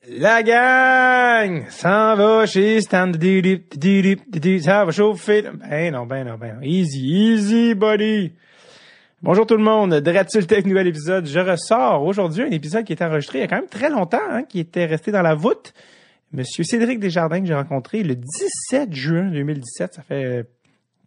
La gang s'en va chez Stan. Ça va chauffer. Ben non. Easy, buddy. Bonjour tout le monde. Dread sur le Tech, nouvel épisode. Je ressors aujourd'hui un épisode qui était enregistré il y a quand même très longtemps, qui était resté dans la voûte. Monsieur Cédric Desjardins que j'ai rencontré le 17 juin 2017. Ça fait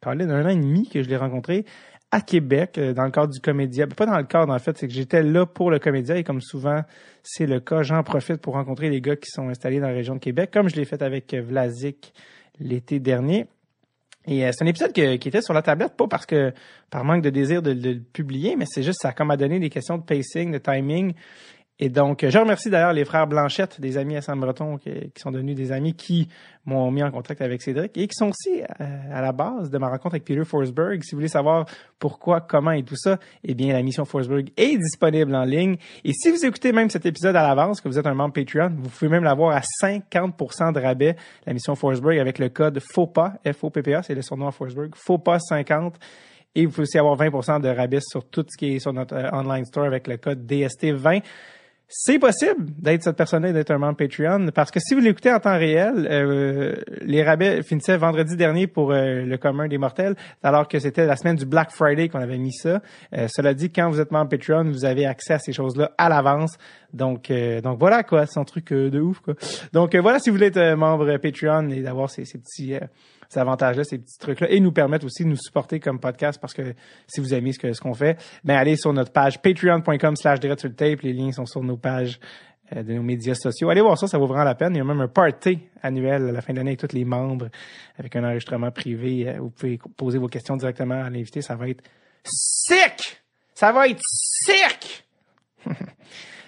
un an et demi que je l'ai rencontré à Québec, dans le cadre du Comédia. Pas dans le cadre, en fait, c'est que j'étais là pour le Comédia et comme souvent, c'est le cas, j'en profite pour rencontrer les gars qui sont installés dans la région de Québec, comme je l'ai fait avec Vlasic l'été dernier. Et c'est un épisode qui était sur la tablette, pas parce que par manque de désir de le publier, mais c'est juste ça a comme à donner des questions de pacing, de timing. Et donc, je remercie d'ailleurs les frères Blanchette, des amis à Saint-Breton, qui sont devenus des amis qui m'ont mis en contact avec Cédric et qui sont aussi à la base de ma rencontre avec Peter Forsberg. Si vous voulez savoir pourquoi, comment et tout ça, eh bien, la mission Forsberg est disponible en ligne. Et si vous écoutez même cet épisode à l'avance, que vous êtes un membre Patreon, vous pouvez même l'avoir à 50% de rabais, la mission Forsberg, avec le code FOPA, F-O-P-P-A, c'est le surnom à Forsberg, FOPA 50. Et vous pouvez aussi avoir 20% de rabais sur tout ce qui est sur notre online store avec le code DST20. C'est possible d'être cette personne-là et d'être un membre Patreon parce que si vous l'écoutez en temps réel, les rabais finissaient vendredi dernier pour le commun des mortels, alors que c'était la semaine du Black Friday qu'on avait mis ça. Cela dit, quand vous êtes membre Patreon, vous avez accès à ces choses-là à l'avance. Donc voilà quoi, c'est un truc de ouf quoi. Donc voilà, si vous voulez être membre Patreon et d'avoir ces petits ces avantages-là, ces petits trucs-là, et nous permettre aussi de nous supporter comme podcast parce que si vous aimez ce qu'on fait, ben allez sur notre page patreon.com/dreadsultape. Les liens sont sur nos pages de nos médias sociaux. Allez voir ça vaut vraiment la peine. Il y a même un party annuel à la fin de l'année avec tous les membres, avec un enregistrement privé. Vous pouvez poser vos questions directement à l'invité. Ça va être sick! Ça va être sick!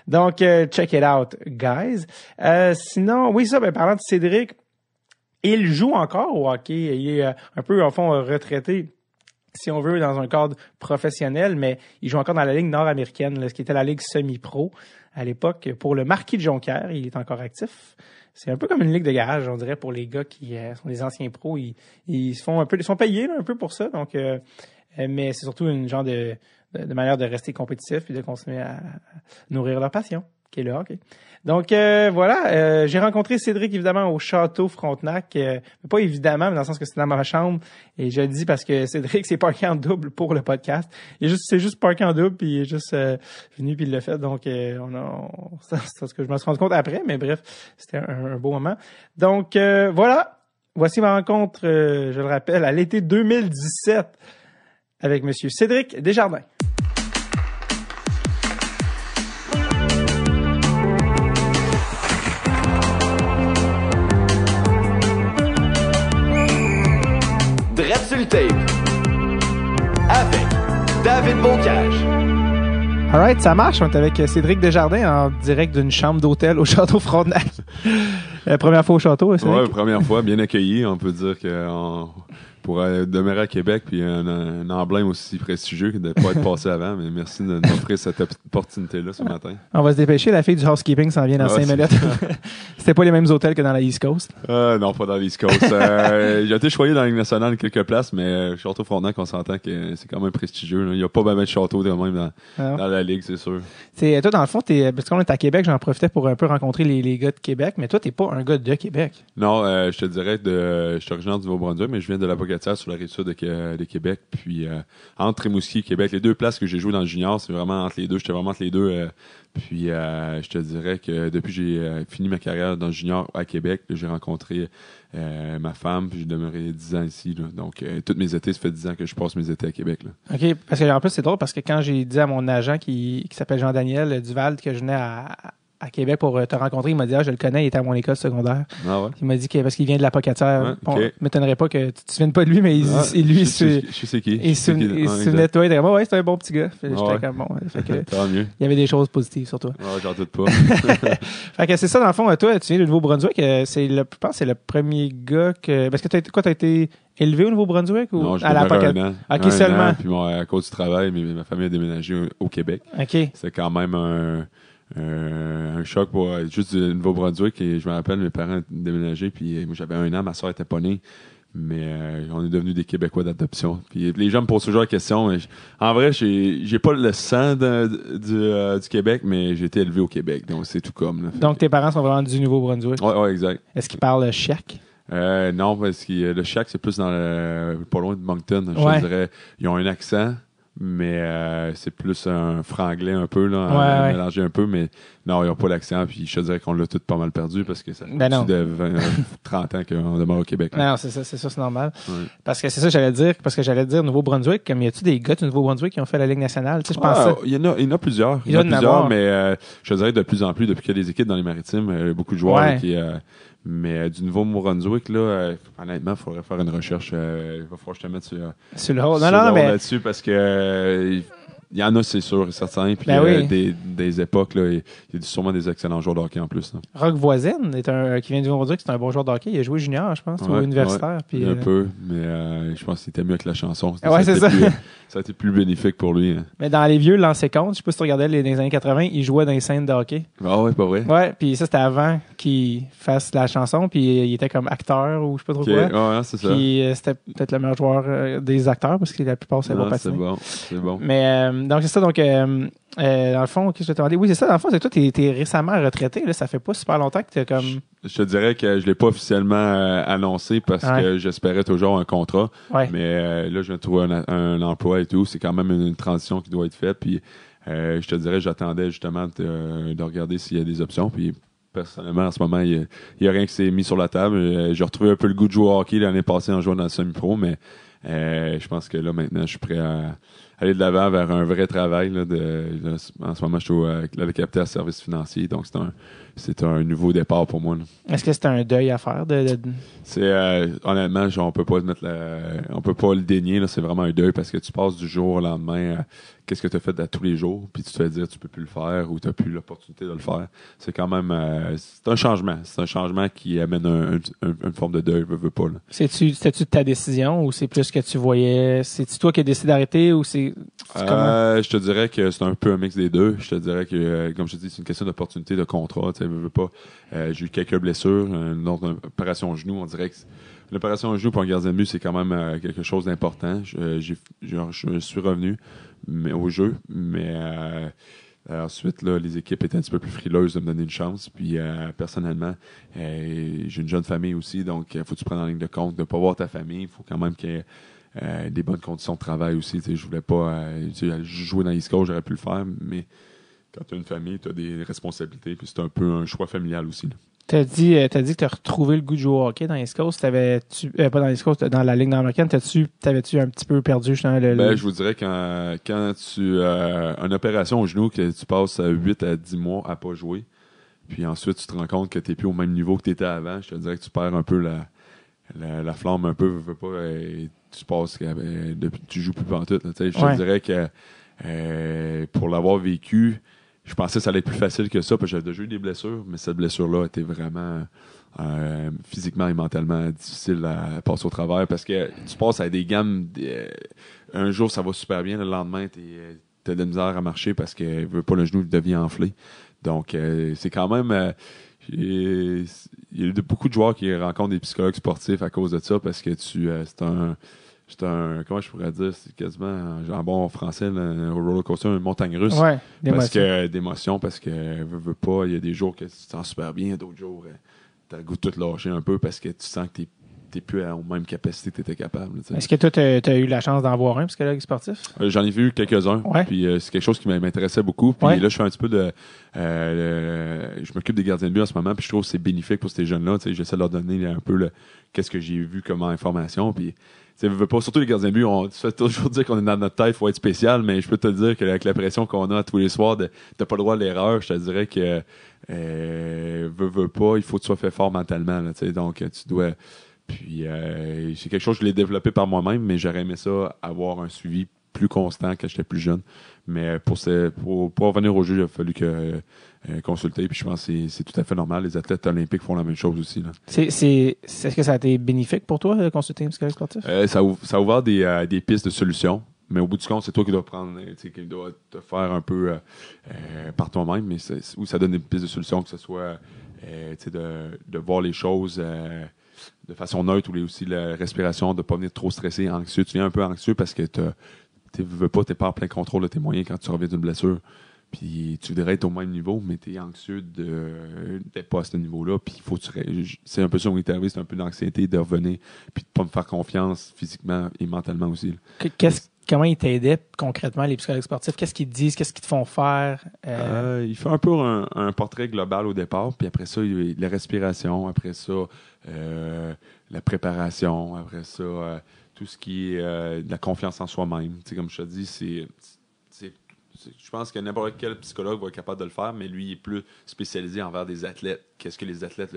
Donc, check it out, guys. Sinon, oui, parlant de Cédric, il joue encore au hockey. Il est un peu, en fond, retraité, si on veut, dans un cadre professionnel, mais il joue encore dans la Ligue nord-américaine, ce qui était la Ligue semi-pro à l'époque. Pour le Marquis de Jonquière, il est encore actif. C'est un peu comme une ligue de garage, on dirait, pour les gars qui sont des anciens pros. Ils se font ils sont payés là, un peu pour ça. Donc, mais c'est surtout une genre de manière de rester compétitif et de continuer à nourrir leur passion, qui est le hockey. Donc voilà, j'ai rencontré Cédric évidemment au Château Frontenac, mais pas évidemment, mais dans le sens que c'est dans ma chambre, et je le dis parce que Cédric s'est parké en double pour le podcast. C'est juste parké en double, puis il est juste venu puis il l'a fait. Donc c'est ce que je me suis rendu compte après, mais bref, c'était un beau moment. Donc voilà, voici ma rencontre, je le rappelle, à l'été 2017 avec Monsieur Cédric Desjardins. Dread sur le tape avec David Bocage. Alright, ça marche. On est avec Cédric Desjardins en direct d'une chambre d'hôtel au Château Frontenac. Première fois au château, Cédric? Ouais, première fois, bien accueilli. On peut dire que pour demeurer à Québec, puis un emblème aussi prestigieux que de ne pas être passé avant. Mais merci de nous offrir cette opportunité-là ce matin. On va se dépêcher. La fille du housekeeping s'en vient dans 5 minutes. C'était pas les mêmes hôtels que dans la East Coast? Non, pas dans l'East Coast. J'ai été choyé dans la Ligue nationale quelques places, mais Château Frontenac, on s'entend que c'est quand même prestigieux. Là. Il n'y a pas mal de châteaux de même dans la Ligue, c'est sûr. Toi, dans le fond, parce qu'on est à Québec, j'en profitais pour un peu rencontrer les gars de Québec, mais toi, t'es pas un gars de Québec. Non, je te dirais je suis originaire du Nouveau-Brunswick, mais je viens de la Pocatière sur la rive sud de Québec. Puis entre Rimouski et Québec, les deux places que j'ai joué dans le junior, c'est vraiment entre les deux. J'étais vraiment entre les deux. Puis je te dirais que depuis que j'ai fini ma carrière dans le junior à Québec, là, j'ai rencontré ma femme, puis j'ai demeuré 10 ans ici. Là. Donc, tous mes étés, ça fait 10 ans que je passe mes étés à Québec. Là. OK, parce que en plus, c'est drôle, parce que quand j'ai dit à mon agent qui s'appelle Jean-Daniel Duval que je venais à Québec pour te rencontrer, il m'a dit je le connais, il était à mon école secondaire. Ah ouais? Il m'a dit que parce qu'il vient de la Pocatière. Ouais, okay. M'étonnerait pas que tu te souviennes pas de lui, mais lui, je sais qui. Il se souvenait de toi, il était comme c'est un bon petit gars. J'étais comme bon. Fait que, tant mieux. Il y avait des choses positives sur toi. Ouais, j'en doute pas. Fait que c'est ça, dans le fond, toi, tu viens du Nouveau-Brunswick, je pense que c'est le premier gars que. Parce que t'as été élevé au Nouveau-Brunswick ou non, je à la Pocatière? OK, seulement. An, puis à cause du travail, ma famille a déménagé au Québec. OK. C'est quand même un choc pour juste du Nouveau-Brunswick. Et je me rappelle, mes parents ont déménagé, puis moi, j'avais 1 an, ma soeur était pas née. Mais on est devenus des Québécois d'adoption. Puis les gens me posent toujours la question. Mais en vrai, j'ai pas le sang du Québec, mais j'ai été élevé au Québec. Donc, c'est tout comme. Là. Donc, tes parents sont vraiment du Nouveau-Brunswick? Ouais, exact. Est-ce qu'ils parlent chiac? Non, parce que le Chiac, c'est plus pas loin de Moncton. Je Ouais. te dirais, ils ont un accent, mais c'est plus un franglais un peu, là, mélangé un peu, mais non, ils n'ont pas l'accent, puis je te dirais qu'on l'a tout pas mal perdu parce que ça fait Ben non. plus de 20, 30 ans qu'on demeure au Québec. Non, c'est ça, c'est normal. Ouais. Parce que c'est ça que j'allais dire, Nouveau-Brunswick, comme y a-tu des gars du Nouveau-Brunswick qui ont fait la Ligue nationale? Tu sais, je pense ça. Il y en a plusieurs. Il y en a plusieurs, mais je te dirais de plus en plus, depuis qu'il y a des équipes dans les maritimes, beaucoup de joueurs Ouais. qui... mais du Nouveau-Brunswick, là, honnêtement, il faudrait faire une recherche. Il va falloir que je te mette sur Sur le haut. sur Non, le mais là-dessus parce que il y en a, c'est sûr et certain. Puis Ben oui. des époques, là, il y a sûrement des excellents joueurs de hockey en plus. Là. Rock Voisine qui vient du Nouveau-Brunswick, c'est un bon joueur de hockey. Il a joué junior, je pense, ou Ouais, universitaire. Puis, un peu, mais je pense qu'il était mieux avec la chanson. Ouais, c'est ça. Ça a été plus bénéfique pour lui. Hein. Mais dans les vieux lancers compte, je sais pas si tu regardais dans les années 80, il jouait dans les scènes de hockey. Ah ouais, pas vrai. Ouais, puis ça, c'était avant qu'il fasse la chanson, puis il était comme acteur ou je sais pas trop Okay. quoi. Ouais, c'est ça. Puis c'était peut-être le meilleur joueur des acteurs parce que la plupart, c'est pas Non, patiner. c'est bon. Mais donc c'est ça, donc dans le fond, qu'est-ce que je te demandais? Oui, c'est ça, dans le fond, c'est que toi, t'es récemment retraité, là, ça fait pas super longtemps que t'es comme. Je te dirais que je l'ai pas officiellement annoncé parce que j'espérais toujours un contrat. Ouais. Mais là, je viens de trouver un emploi et tout. C'est quand même une transition qui doit être faite. Puis je te dirais, j'attendais justement de regarder s'il y a des options. Puis personnellement, en ce moment, il y a rien qui s'est mis sur la table. J'ai retrouvé un peu le goût de jouer au hockey l'année passée en jouant dans le semi-pro, mais je pense que là, maintenant, je suis prêt à aller de l'avant vers un vrai travail. Là, en ce moment, je suis avec le capitaine service financier, donc c'est un nouveau départ pour moi. Là. Est-ce que c'est un deuil à faire C'est honnêtement, on peut pas on peut pas le dénier. Là, c'est vraiment un deuil parce que tu passes du jour au lendemain à qu'est-ce que tu as fait à tous les jours, puis tu te fais dire tu peux plus le faire ou tu n'as plus l'opportunité de le faire. C'est quand même c'est un changement. C'est un changement qui amène une forme de deuil, veux pas. Là. C'était-tu de ta décision ou c'est plus que tu voyais? C'est-tu toi qui as décidé d'arrêter ou c'est comment? Je te dirais que c'est un peu un mix des deux. Je te dirais que, comme je te dis, c'est une question d'opportunité de contrat. Tu sais, veux pas. J'ai eu quelques blessures, une autre opération au genou. On dirait que l'opération au genou pour un gardien de but, c'est quand même quelque chose d'important. Je suis revenu au jeu, mais ensuite, là, les équipes étaient un petit peu plus frileuses de me donner une chance. Puis, personnellement, j'ai une jeune famille aussi, donc il faut que tu prennes en ligne de compte de ne pas voir ta famille. Il faut quand même qu'il y ait des bonnes conditions de travail aussi. Je voulais pas jouer dans l'East Coast, j'aurais pu le faire, mais quand tu as une famille, tu as des responsabilités, puis c'est un peu un choix familial aussi. Là. T'as dit que tu as retrouvé le goût de jouer au hockey dans l'East Coast. Pas dans l'East Coast, dans la Ligue nord-américaine. T'avais-tu un petit peu perdu justement Je vous dirais quand tu as une opération au genou, que tu passes 8 à 10 mois à pas jouer, puis ensuite tu te rends compte que tu n'es plus au même niveau que tu étais avant, je te dirais que tu perds un peu la flamme un peu, veux pas, et tu passes, tu joues plus pantoute. Je te dirais que pour l'avoir vécu, je pensais que ça allait être plus facile que ça, parce que j'avais déjà eu des blessures, mais cette blessure-là était vraiment physiquement et mentalement difficile à passer au travers, parce que tu passes à des gammes, un jour ça va super bien, le lendemain t'as de la misère à marcher parce que veut pas, le genou devient enflé. Donc c'est quand même... il y a beaucoup de joueurs qui rencontrent des psychologues sportifs à cause de ça, parce que c'est un, comment je pourrais dire, c'est quasiment, en bon français, un roller coaster, une montagne russe. Ouais, d'émotions, parce que veux pas, il y a des jours que tu te sens super bien, d'autres jours, t'as le goût de tout lâcher un peu parce que tu sens que t'es plus aux mêmes capacités que t'étais capable. T'sais. Est-ce que toi, t'as eu la chance d'en voir un psychologue sportif? J'en ai vu quelques-uns, puis c'est quelque chose qui m'intéressait beaucoup. Puis là, je fais un petit peu je m'occupe des gardiens de but en ce moment, puis je trouve que c'est bénéfique pour ces jeunes-là. J'essaie de leur donner un peu qu'est-ce que j'ai vu comme information, puis pas, surtout les gardiens de but, on se fait toujours dire qu'on est dans notre tête, il faut être spécial, mais je peux te dire qu'avec la pression qu'on a tous les soirs, t'as pas le droit à l'erreur, je te dirais que veux pas, il faut que tu sois fait fort mentalement. Là, donc tu dois. Puis c'est quelque chose que je l'ai développé par moi-même, mais j'aurais aimé ça, avoir un suivi plus constant quand j'étais plus jeune. Mais pour revenir au jeu, il a fallu consulter, puis je pense que c'est tout à fait normal. Les athlètes olympiques font la même chose aussi. Là. Est-ce que ça a été bénéfique pour toi de consulter un psychologue sportif? Ça a ouvert des pistes de solutions, mais au bout du compte, c'est toi qui dois qui dois te faire un peu par toi-même, mais où ça donne des pistes de solutions, que ce soit de voir les choses de façon neutre, ou aussi la respiration, de ne pas venir trop stressé, anxieux. Tu viens un peu anxieux parce que tu n'es pas en plein contrôle de tes moyens quand tu reviens d'une blessure. Puis tu voudrais être au même niveau, mais tu es anxieux d'être pas à ce niveau-là. Puis il faut c'est un peu ça qui est arrivé, c'est un peu d'anxiété de revenir, puis de pas me faire confiance physiquement et mentalement aussi. Comment ils t'aidaient concrètement, les psychologues sportifs? Qu'est-ce qu'ils te disent? Qu'est-ce qu'ils te font faire? Il fait un peu un portrait global au départ, puis après ça, il y a la respiration, après ça, la préparation, après ça, tout ce qui est de la confiance en soi-même. Tu sais, comme je te dis, je pense que n'importe quel psychologue va être capable de le faire, mais lui, il est plus spécialisé envers des athlètes. Qu'est-ce que les athlètes,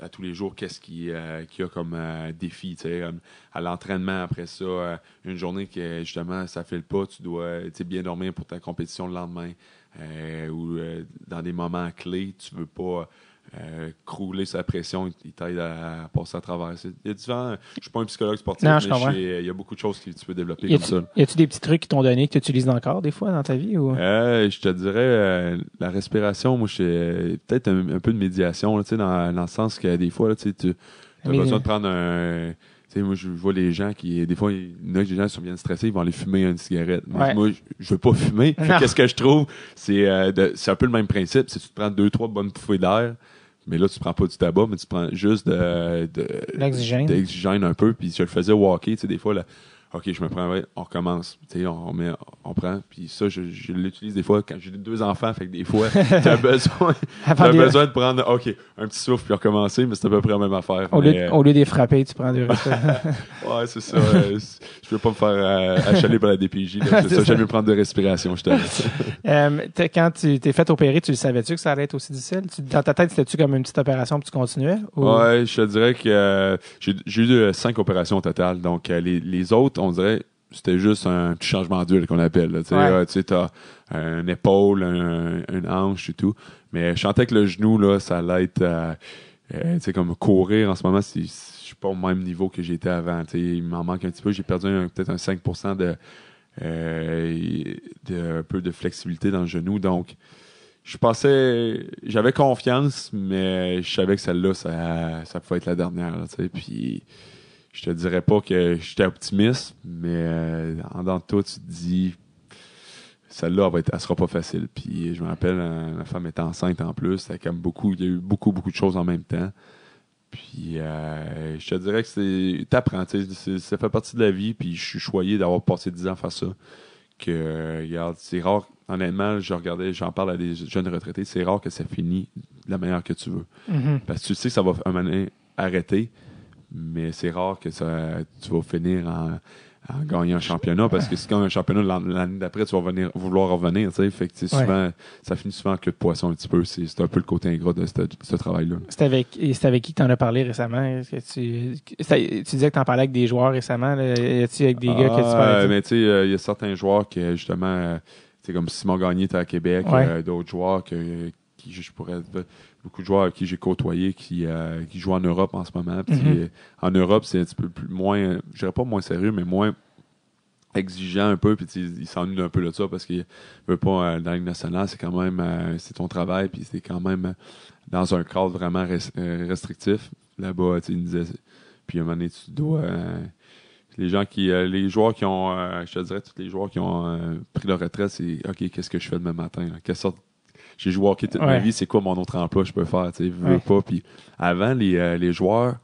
à tous les jours, qu'est-ce qu'il y a comme défi, tu sais, à l'entraînement, après ça, une journée que, justement, ça ne file pas, tu dois bien dormir pour ta compétition le lendemain, ou dans des moments clés, tu ne veux pas crouler sa pression, il t'aide à passer à travers. Je ne suis pas un psychologue sportif, mais il y a beaucoup de choses que tu peux développer comme ça. Y a-tu des petits trucs qui t'ont donné que tu utilises encore des fois dans ta vie? Ou? Je te dirais, la respiration, moi, peut-être un peu de médiation, là, dans le sens que des fois, là, tu as besoin de prendre un... moi, je vois les gens qui, des fois, il y a des gens qui sont bien stressés, ils vont aller fumer une cigarette. Mais moi, je veux pas fumer. Qu'est-ce que je trouve? C'est un peu le même principe. C'est que tu te prends 2-3 bonnes bouffées d'air. Mais là, tu prends pas du tabac, mais tu prends juste de l'oxygène un peu. Puis je le faisais walker, des fois, là, OK, je me prends, on recommence. On prend. Puis ça, je l'utilise des fois quand j'ai 2 enfants. Fait que des fois, t'as besoin de prendre, OK, un petit souffle puis recommencer, mais c'est à peu près la même affaire. Au lieu de les frapper, tu prends du respect. Ouais, c'est ça. Je veux pas me faire achaler par la DPJ. Là, c'est ça, j'aime mieux prendre de respiration, je te quand tu t'es fait opérer, tu le savais-tu que ça allait être aussi difficile? Dans ta tête, c'était-tu comme une petite opération puis tu continuais? Ou... Ouais, je te dirais que j'ai eu 5 opérations au total. Donc, les autres, on dirait, c'était juste un petit changement d'huile qu'on appelle. Tu sais, t'as une épaule, une hanche et tout. Mais je sentais que le genou, là, ça allait être, tu sais, comme courir en ce moment, je suis pas au même niveau que j'étais avant. Tu sais, il m'en manque un petit peu. J'ai perdu peut-être un 5% de un peu de flexibilité dans le genou. Donc, j'avais confiance, mais je savais que celle-là, ça pouvait être la dernière. Tu sais, puis je te dirais pas que j'étais optimiste, mais en dedans de toi, tu te dis, celle-là, elle sera pas facile. Puis je me rappelle, ma femme était enceinte en plus. Il y a eu beaucoup de choses en même temps. Puis je te dirais que t'apprends, ça fait partie de la vie. Puis je suis choyé d'avoir passé 10 ans à faire ça. Regarde, c'est rare. Honnêtement, j'en parle à des jeunes retraités, c'est rare que ça finisse de la manière que tu veux. Mm-hmm. Parce que tu sais que ça va un moment donné arrêter. Mais c'est rare que tu vas finir en gagnant un championnat, parce que si tu gagnes un championnat l'année d'après, tu vas vouloir revenir, tu sais. Fait que souvent, ça finit souvent en queue de poisson un petit peu. C'est un peu le côté ingrat de ce travail-là. C'est avec qui tu en as parlé récemment? Est-ce que tu disais que tu en parlais avec des joueurs récemment. Là. Y a-tu avec des gars que tu parlais? Mais tu sais, il y a certains joueurs qui, justement, c'est comme Simon Gagné était à Québec, d'autres joueurs qui je pourrais... Beaucoup de joueurs avec qui j'ai côtoyé qui jouent en Europe en ce moment. Puis, en Europe, c'est un petit peu moins, je dirais pas moins sérieux, mais moins exigeant un peu. Puis ils s'ennuient un peu de ça parce qu'ils veulent pas, dans la Ligue nationale, c'est quand même, c'est ton travail, puis c'est quand même dans un cadre vraiment restrictif. Là-bas, ils me disaient, puis à un moment donné, tu dois... les joueurs qui ont, je te dirais, tous les joueurs qui ont pris leur retraite, c'est OK, qu'est-ce que je fais demain matin? Quelle sorte j'ai joué au hockey toute ma vie, c'est quoi mon autre emploi que je peux faire, tu sais, veux pas. Puis avant, les joueurs,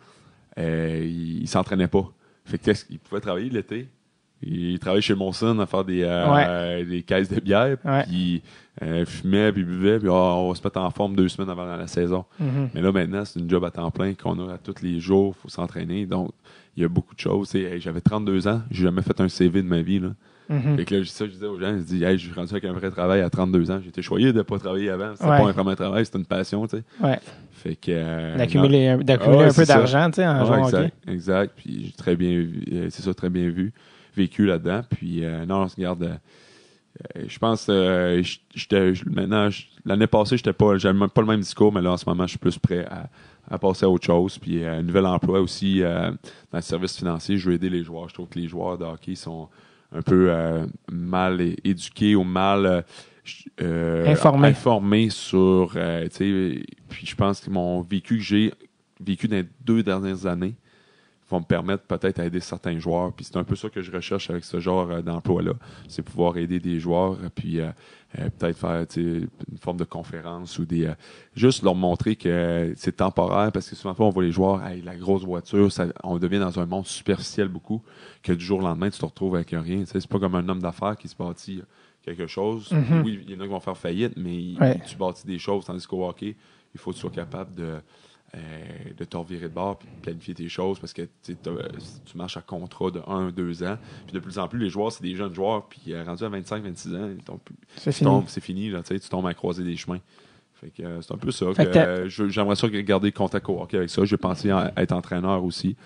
ils s'entraînaient pas. Fait que ils pouvaient travailler l'été. Ils travaillaient chez Monson à faire des caisses de bière, puis fumaient, puis buvaient, puis on va se mettre en forme 2 semaines avant la saison. Mm-hmm. Mais là, maintenant, c'est une job à temps plein qu'on a à tous les jours, il faut s'entraîner. Donc, il y a beaucoup de choses. J'avais 32 ans, j'ai jamais fait un CV de ma vie, là. Mm-hmm. Fait que là, je disais aux gens, je dis, je suis rendu avec un vrai travail à 32 ans. J'étais choyé de ne pas travailler avant. C'était pas vraiment un travail, c'était une passion, tu sais. Ouais. Fait que. D'accumuler un peu d'argent, tu sais, en jouant au hockey. Exact. Puis j'ai très bien vécu là-dedans. Puis non, regarde, je pense maintenant, l'année passée, j'avais même pas le même discours, mais là, en ce moment, je suis plus prêt à passer à autre chose. Puis un nouvel emploi aussi dans le service financier. Je veux aider les joueurs. Je trouve que les joueurs de hockey sont un peu mal éduqués ou mal informés sur... puis je pense que mon vécu que j'ai vécu dans les 2 dernières années vont me permettre peut-être d'aider certains joueurs. Puis c'est un peu ça que je recherche avec ce genre d'emploi-là. C'est pouvoir aider des joueurs, puis peut-être faire une forme de conférence ou juste leur montrer que c'est temporaire, parce que souvent on voit les joueurs, la grosse voiture, on devient dans un monde superficiel beaucoup, que du jour au lendemain, tu te retrouves avec rien. C'est pas comme un homme d'affaires qui se bâtit quelque chose. Mm-hmm. Oui, il y en a qui vont faire faillite, mais tu bâtis des choses, tandis qu'au hockey, il faut que tu sois capable de te revirer de bord et de planifier tes choses, parce que tu marches à contrat de 1-2 ans. Puis de plus en plus, les joueurs, c'est des jeunes joueurs, puis rendus à 25-26 ans, c'est fini, là, tu tombes à croiser des chemins. Fait que c'est un peu ça. J'aimerais ça garder contact au hockey avec ça. J'ai pensé à être entraîneur aussi.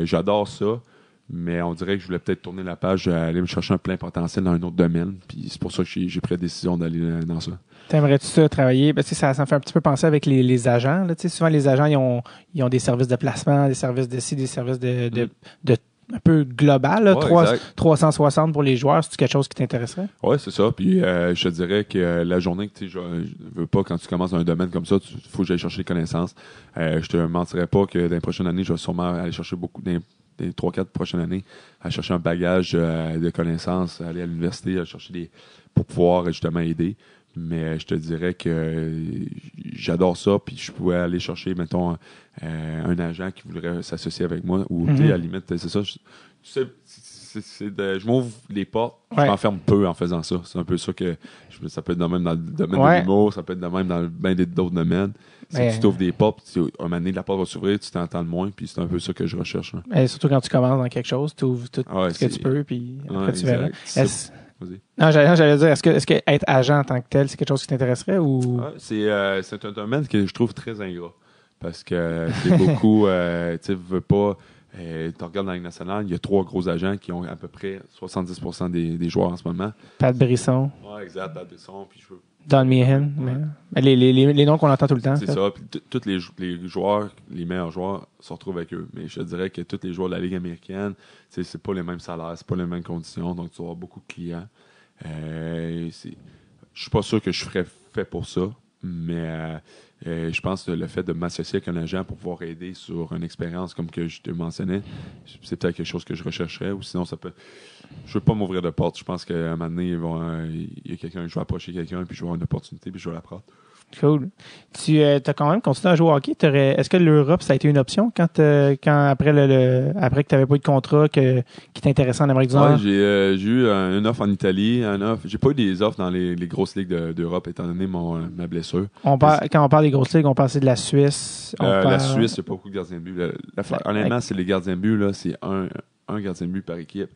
J'adore ça. Mais on dirait que je voulais peut-être tourner la page, aller me chercher un plein potentiel dans un autre domaine. Puis c'est pour ça que j'ai pris la décision d'aller dans ça. T'aimerais-tu ça travailler? Ben, ça me fait un petit peu penser avec les agents. Là, souvent, les agents, ils ont des services de placement, des services de ci, des services de un peu global, là, 360 pour les joueurs. C'est quelque chose qui t'intéresserait? Oui, c'est ça. Puis je te dirais que la journée que je veux pas, quand tu commences dans un domaine comme ça, il faut que j'aille chercher des connaissances. Je te mentirais pas que dans les prochaines années, je vais sûrement aller chercher beaucoup des 3-4 prochaines années, à chercher un bagage de connaissances, aller à l'université, à chercher pour pouvoir justement aider. Mais je te dirais que j'adore ça, puis je pouvais aller chercher, mettons, un agent qui voudrait s'associer avec moi, ou à la limite, c'est ça. Je m'ouvre les portes, je m'enferme peu en faisant ça. C'est un peu ça que ça peut être de même dans le domaine de l'humour, ça peut être de même dans bien d'autres domaines. C'est que tu t'ouvres des portes, puis à un moment donné, la porte va s'ouvrir, tu t'entends le moins, puis c'est un peu ça que je recherche. Et surtout quand tu commences dans quelque chose, tu ouvres tout ce que tu peux, puis après tu verras. Non, j'allais dire, est-ce que être agent en tant que tel, c'est quelque chose qui t'intéresserait ou? C'est un domaine que je trouve très ingrat. Parce que c'est beaucoup, tu veux pas, tu regardes dans la Ligue nationale, il y a 3 gros agents qui ont à peu près 70% des joueurs en ce moment. Pat Brisson. Oui, exact, Pat Brisson. Puis Don Meehan. Mais les noms qu'on entend tout le temps. C'est ça. Puis tous les joueurs, les meilleurs joueurs, se retrouvent avec eux. Mais je te dirais que tous les joueurs de la Ligue américaine, c'est pas les mêmes salaires, c'est pas les mêmes conditions. Donc, tu vas avoir beaucoup de clients. Je suis pas sûr que je serais fait pour ça. Mais je pense que le fait de m'associer avec un agent pour pouvoir aider sur une expérience comme que je te mentionnais, c'est peut-être quelque chose que je rechercherais. Ou sinon, ça peut. Je veux pas m'ouvrir de porte. Je pense qu'à un moment donné, il y a quelqu'un, je vais approcher quelqu'un, puis je vais avoir une opportunité, puis je vais la prendre. Cool. Tu as quand même continué à jouer au hockey. Est-ce que l'Europe, ça a été une option quand après que tu n'avais pas eu de contrat qui t'intéressait en Amérique du Nord? Oui, j'ai eu une offre en Italie, j'ai pas eu des offres dans les grosses ligues d'Europe étant donné ma blessure. Quand on parle des grosses ligues, on parle de la Suisse. La Suisse, il n'y a pas beaucoup de gardiens de but. Honnêtement, c'est les gardiens de but, là, c'est un gardien de but par équipe.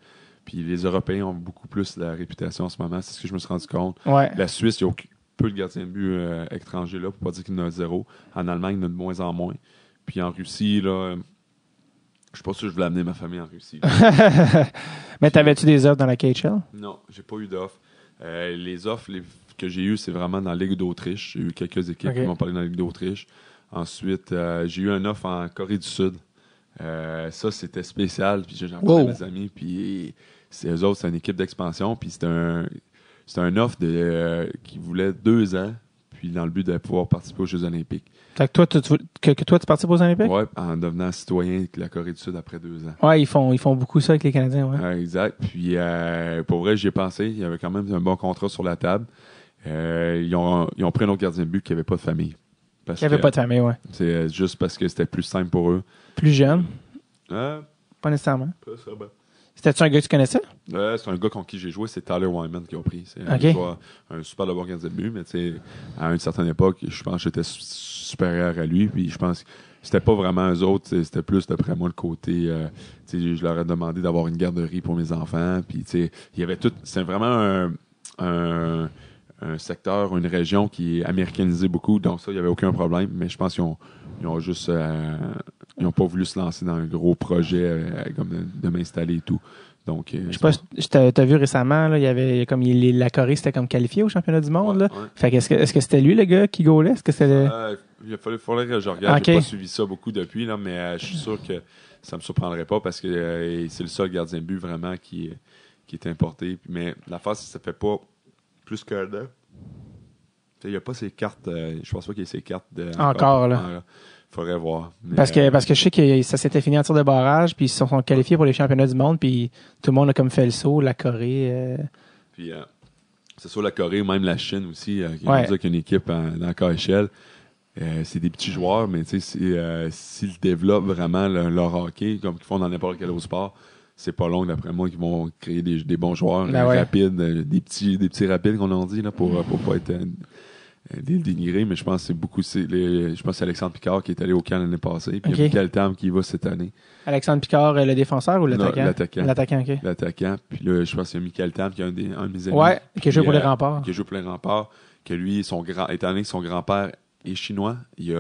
Puis les Européens ont beaucoup plus la réputation en ce moment. C'est ce que je me suis rendu compte. Ouais. La Suisse, il y a peu de gardiens de but étrangers là, pour pas dire qu'il y en a 0. En Allemagne, il y en a de moins en moins. Puis en Russie, là, je suis pas sûr que je voulais amener ma famille en Russie. Mais t'avais-tu des offres dans la KHL? Non, j'ai pas eu d'offres. Les offres que j'ai eues, c'est vraiment dans la Ligue d'Autriche. J'ai eu quelques équipes qui m'ont parlé dans la Ligue d'Autriche. Ensuite, j'ai eu une offre en Corée du Sud. Ça, c'était spécial. Puis j'en parlais à mes amis. Puis eux autres, c'est une équipe d'expansion. Puis c'était un offre qui voulait 2 ans, puis dans le but de pouvoir participer aux Jeux olympiques. Fait que toi, tu participes aux Jeux olympiques? Oui, en devenant citoyen de la Corée du Sud après 2 ans. Oui, ils font beaucoup ça avec les Canadiens, ouais. Exact. Puis pour vrai, j'y ai pensé. Il y avait quand même un bon contrat sur la table. Ils ont pris un autre gardien de but qui n'avait pas de famille. Qui n'avait pas de famille, oui. C'est juste parce que c'était plus simple pour eux. Plus jeune? Pas nécessairement. Pas ça, ben. C'était-tu un gars que tu connaissais? C'est un gars contre qui j'ai joué, c'est Tyler Wyman qui a pris. C'est un super bon gardien de but, mais à une certaine époque, je pense que j'étais supérieur à lui. Puis je pense que c'était pas vraiment eux autres, c'était plus d'après moi le côté. Je leur ai demandé d'avoir une garderie pour mes enfants. Puis il y avait tout. C'est vraiment un secteur, une région qui est américanisée beaucoup, donc ça, il n'y avait aucun problème. Mais je pense qu'ils ont juste. Ils n'ont pas voulu se lancer dans un gros projet comme de m'installer et tout. Donc, je sais pas, t'as vu récemment, là, il y avait comme la Corée s'était comme qualifiée au championnat du monde. Là. Ouais. Fait que est-ce que c'était lui le gars qui goalait? Est-ce que c'était il faudrait que je regarde. J'ai pas suivi ça beaucoup depuis, là, mais je suis sûr que ça me surprendrait pas parce que c'est le seul gardien de but vraiment qui est importé. Mais la face, ça fait pas plus qu'un an. Il n'y a pas ces cartes. Je pense pas qu'il y ait ces cartes. Encore, là. Il faudrait voir. Mais, parce que je sais que ça s'était fini en tir de barrage, puis ils se sont qualifiés pour les championnats du monde, puis tout le monde a comme fait le saut, la Corée. Puis, c'est sûr, la Corée, même la Chine aussi, qui Ouais. a une équipe dans la KHL. C'est des petits joueurs, mais s'ils développent vraiment leur hockey, comme ils font dans n'importe quel autre sport, c'est pas long, d'après moi, qu'ils vont créer des bons joueurs rapides, des petits rapides qu'on en dit, là, pour pas être dénigré, mais je pense que c'est beaucoup. Je pense que c'est Alexandre Picard qui est allé au camp l'année passée, puis il y a Michael Tam qui y va cette année. Alexandre Picard, le défenseur ou l'attaquant? L'attaquant. L'attaquant, OK. L'attaquant. Puis là, je pense qu'il y a Michael Tam qui est un de mes amis. Ouais, qui a joué pour les Remparts. Qui a joué pour les Remparts. Que lui, étant donné que son grand-père est chinois, il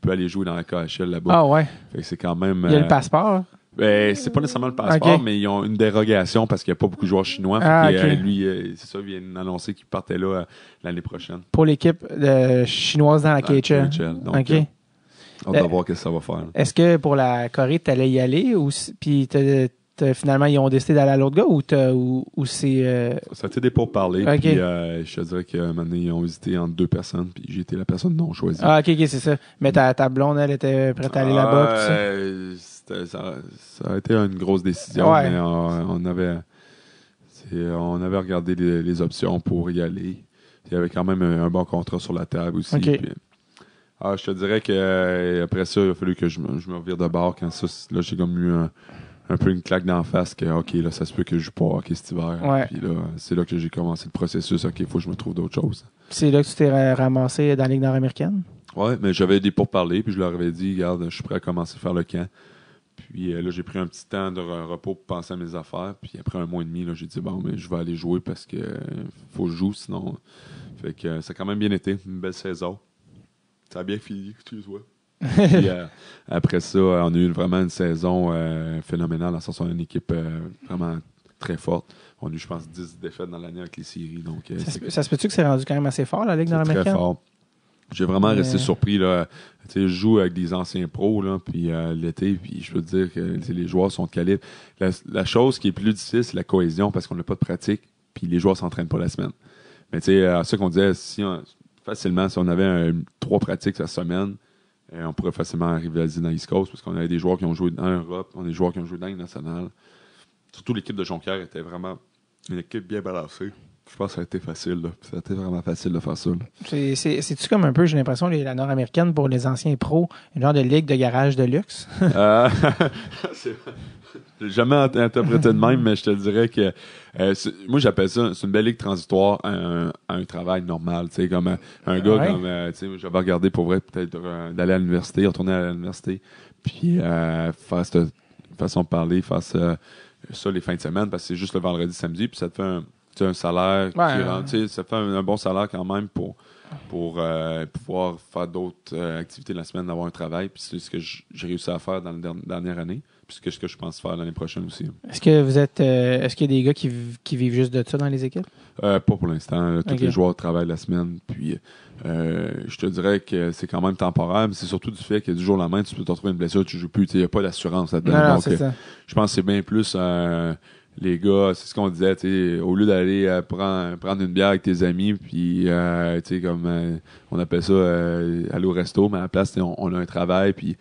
peut aller jouer dans la KHL là-bas. Ah ouais. Fait que c'est quand même. Il y a le passeport. C'est pas nécessairement le passeport, Okay. mais ils ont une dérogation parce qu'il n'y a pas beaucoup de joueurs chinois. Okay. Lui, c'est ça, il vient d'annoncer qu'il partait là l'année prochaine. Pour l'équipe chinoise dans la KHL. Donc, OK. on va voir ce que ça va faire. Là. Est-ce que pour la Corée, tu allais y aller ou puis finalement ils ont décidé d'aller à l'autre gars ou c'est Ça a été des pourparlers. Okay. Puis je te dirais qu'à un moment donné, ils ont hésité entre 2 personnes, puis j'ai été la personne non choisie. Ah, OK, c'est ça. Mais ta blonde, elle était prête à aller là-bas. Ça a été une grosse décision, Ouais. mais on avait regardé les options pour y aller. Il y avait quand même un bon contrat sur la table aussi. Okay. Puis, je te dirais que après ça, il a fallu que je me revire de bord. Quand ça, là, j'ai comme eu un peu une claque d'en face que, OK, là, ça se peut que je joue pas au hockey cet hiver. Ouais. Puis là, c'est là que j'ai commencé le processus. OK, il faut que je me trouve d'autres choses. C'est là que tu t'es ramassé dans la Ligue nord-américaine? Ouais, mais j'avais des pourparlers, puis je leur avais dit, regarde, je suis prêt à commencer à faire le camp. Puis là, j'ai pris un petit temps de repos pour penser à mes affaires. Puis après 1 mois et demi, là, j'ai dit, bon, mais je vais aller jouer parce que faut que je joue, sinon. Fait que ça a quand même bien été, une belle saison. Ça a bien fini, excuse-moi. Puis après ça, on a eu vraiment une saison phénoménale, dans le sens où on a une équipe vraiment très forte. On a eu, je pense, 10 défaites dans l'année avec les séries. Donc, ça se peut-tu que c'est rendu quand même assez fort, la Ligue nord-américaine? Très fort. J'ai vraiment resté surpris. Là. Je joue avec des anciens pros là, puis l'été, puis je peux te dire que les joueurs sont de calibre. La chose qui est plus difficile, c'est la cohésion parce qu'on n'a pas de pratique, puis les joueurs ne s'entraînent pas la semaine. Mais c'est ça qu'on disait, facilement, si on avait 3 pratiques la semaine, on pourrait facilement rivaliser dans l'East Coast parce qu'on avait des joueurs qui ont joué en Europe, on a des joueurs qui ont joué dans les nationales. Surtout l'équipe de Jonquière était vraiment une équipe bien balancée. Je pense que ça a été facile. Là. Ça a été vraiment facile de faire ça. C'est-tu comme un peu, j'ai l'impression, la nord-américaine pour les anciens pros, une genre de ligue de garage de luxe? J'ai jamais interprété de même, mais je te dirais que moi j'appelle ça c'est une belle ligue transitoire à un travail normal. Comme un gars comme j'avais regardé pour vrai peut-être d'aller à l'université, retourner à l'université, puis faire cette façon de parler, faire ça les fins de semaine, parce que c'est juste le vendredi, samedi, puis ça te fait un salaire qui rentre, ça fait un bon salaire quand même pour pouvoir faire d'autres activités la semaine, d'avoir un travail. Puis c'est ce que j'ai réussi à faire dans la dernière année. Puis c'est ce que je pense faire l'année prochaine aussi. Est-ce que vous êtes est-ce qu'il y a des gars qui vivent juste de ça dans les équipes? Pas pour l'instant. Tous les joueurs travaillent la semaine. Puis je te dirais que c'est quand même temporaire, mais c'est surtout du fait que du jour au lendemain, tu peux te retrouver une blessure, tu joues plus. Il n'y a pas d'assurance là-dedans. Donc, c'est ça. Je pense que c'est bien plus les gars, c'est ce qu'on disait, au lieu d'aller prendre une bière avec tes amis, puis comme on appelle ça aller au resto, mais à la place, on a un travail, puis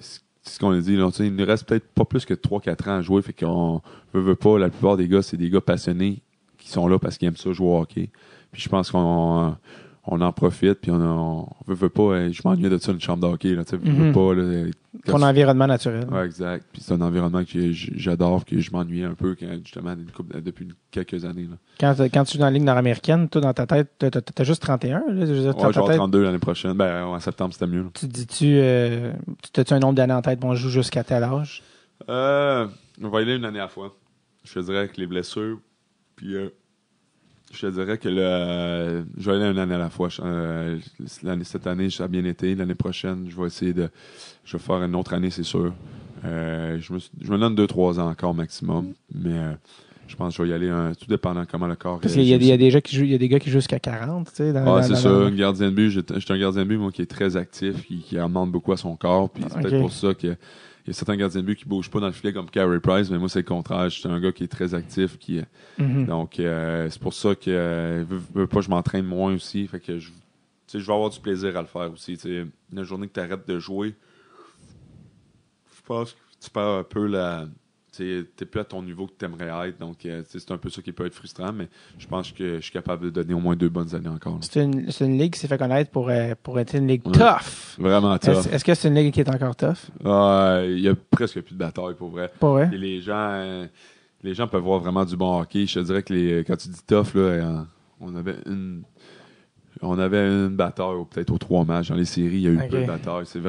c'est ce qu'on a dit, là, il nous reste peut-être pas plus que 3-4 ans à jouer, fait qu'on veut pas, la plupart des gars, c'est des gars passionnés qui sont là parce qu'ils aiment ça jouer au hockey. Puis je pense qu'on en profite, puis on veut pas, je m'ennuie de ça, une chambre de hockey, là, tu sais, veux pas, là, ton environnement naturel. Ouais, exact. Puis c'est un environnement que j'adore, que je m'ennuyais un peu justement depuis quelques années. Là. Quand tu joues dans la Ligue nord-américaine, toi, dans ta tête, t'as juste 31. Là, je vais avoir 32 l'année prochaine. En septembre, c'était mieux. Là. Tu t'as-tu un nombre d'années en tête? Bon, je joue jusqu'à tel âge? On va y aller une année à la fois. Je te dirais que les blessures, puis je te dirais que je vais aller une année à la fois. Cette année, ça a bien été. L'année prochaine, je vais faire une autre année, c'est sûr. Je me donne 2-3 ans encore maximum. Mais Je pense que je vais y aller tout dépendant comment le corps Parce qu'il y a des gens qui jouent, il y a des gars qui jouent jusqu'à 40, tu sais. C'est ça. Un gardien de but, j'étais un gardien de but, moi, qui est très actif, qui en demande beaucoup à son corps. Puis c'est peut-être pour ça qu'il y a certains gardiens de but qui bougent pas dans le filet comme Carey Price, mais moi, c'est le contraire. Je suis un gars qui est très actif. Donc, c'est pour ça que je m'entraîne moins aussi. Fait que je vais avoir du plaisir à le faire aussi. T'sais, une journée que tu arrêtes de jouer, je pense que tu perds un peu t'es plus à ton niveau que tu aimerais être. Donc, c'est un peu ça qui peut être frustrant, mais je pense que je suis capable de donner au moins 2 bonnes années encore. C'est une ligue qui s'est fait connaître pour être une ligue tough. Vraiment tough. Est-ce que c'est une ligue qui est encore tough? Il y a presque plus de bataille, pour vrai. Pas vrai? Et les gens peuvent voir vraiment du bon hockey. Je te dirais que quand tu dis tough, là, on avait une bataille peut-être aux 3 matchs. Dans les séries, il y a eu peu de bataille. C'est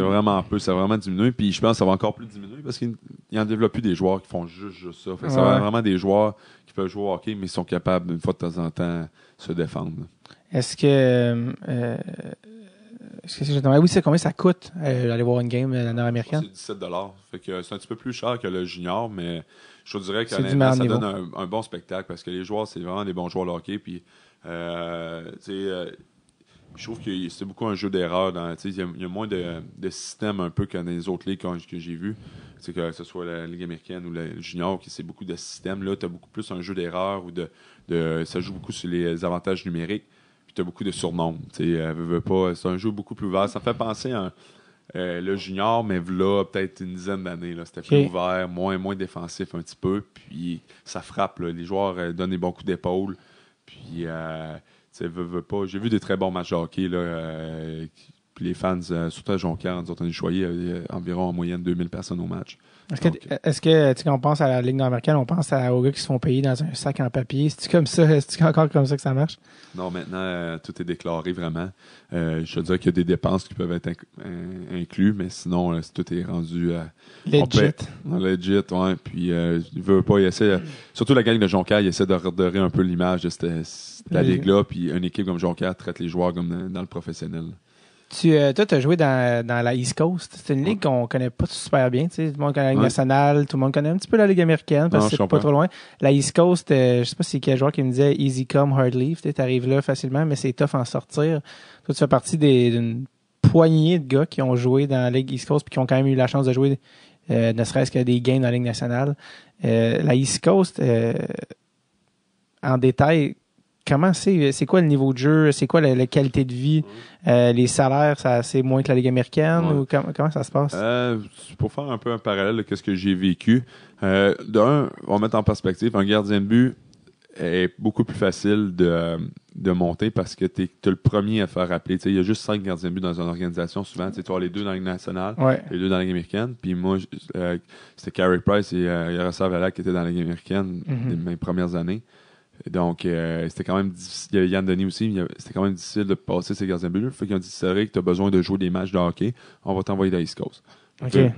vraiment peu. Ça a vraiment diminué. Puis je pense que ça va encore plus diminuer parce qu'il n'en développe plus des joueurs qui font juste ça. Fait que ça va vraiment des joueurs qui peuvent jouer au hockey, mais ils sont capables, une fois de temps en temps, de se défendre. Est-ce que... oui, c'est combien ça coûte d'aller voir une game nord-américaine? C'est 17 $. Fait que c'est un petit peu plus cher que le junior, mais je te dirais que ça donne un bon spectacle parce que les joueurs, c'est vraiment des bons joueurs de hockey. Puis, je trouve que c'est beaucoup un jeu d'erreur. Il y a moins de système un peu que dans les autres ligues que j'ai vues. Que ce soit la Ligue américaine ou le junior, c'est beaucoup de systèmes. Là, tu as beaucoup plus un jeu d'erreur ou ça joue beaucoup sur les avantages numériques. Puis tu as beaucoup de surnoms. C'est un jeu beaucoup plus vaste. Ça me fait penser à le junior, mais là, peut-être une dizaine d'années. C'était plus ouvert, moins défensif un petit peu. Puis ça frappe. Là. Les joueurs donnent des bons coups d'épaule. Puis... pas. J'ai vu des très bons matchs de hockey. Puis les fans, surtout à Jonquière, nous autres, on est choyés, environ en moyenne 2000 personnes au match. Est-ce que quand on pense à la Ligue nord-américaine, on pense aux gars qui se font payer dans un sac en papier? C'est-tu comme ça? Est-ce encore comme ça que ça marche? Non, maintenant, tout est déclaré vraiment. Je te dirais qu'il y a des dépenses qui peuvent être inclus, mais sinon, tout est rendu legit, ouais. Puis, il veut pas, il essaie, surtout la gang de Jonquière, il essaie de redorer un peu l'image de cette ligue-là, puis une équipe comme Jonquière traite les joueurs comme dans le professionnel. Toi, tu as joué dans la East Coast. C'est une ligue qu'on connaît pas super bien. Tout le monde connaît la Ligue nationale, tout le monde connaît un petit peu la Ligue américaine parce que c'est pas trop loin. La East Coast, je sais pas si c'est quel joueur qui me disait easy come, hard leave. Tu arrives là facilement, mais c'est tough en sortir. Toi, tu fais partie d'une poignée de gars qui ont joué dans la Ligue East Coast et qui ont quand même eu la chance de jouer ne serait-ce que des games dans la Ligue nationale. La East Coast, en détail, comment c'est quoi le niveau de jeu? C'est quoi la qualité de vie? Les salaires, c'est moins que la Ligue américaine? Ou comment ça se passe? Pour faire un peu un parallèle de ce que j'ai vécu, on va mettre en perspective, un gardien de but est beaucoup plus facile de monter parce que tu es le premier à faire appeler. Il y a juste 5 gardiens de but dans une organisation. Souvent, tu as les 2 dans la Ligue nationale, les 2 dans la Ligue américaine. Puis moi, c'était Carey Price et Yaroslav Halak qui étaient dans la Ligue américaine mes premières années. Donc, c'était quand même difficile. Il y avait Yann Denis aussi, c'était quand même difficile de passer ces gardiens de but. Fait qu'ils ont dit, c'est vrai que tu as besoin de jouer des matchs de hockey, on va t'envoyer dans l'East Coast.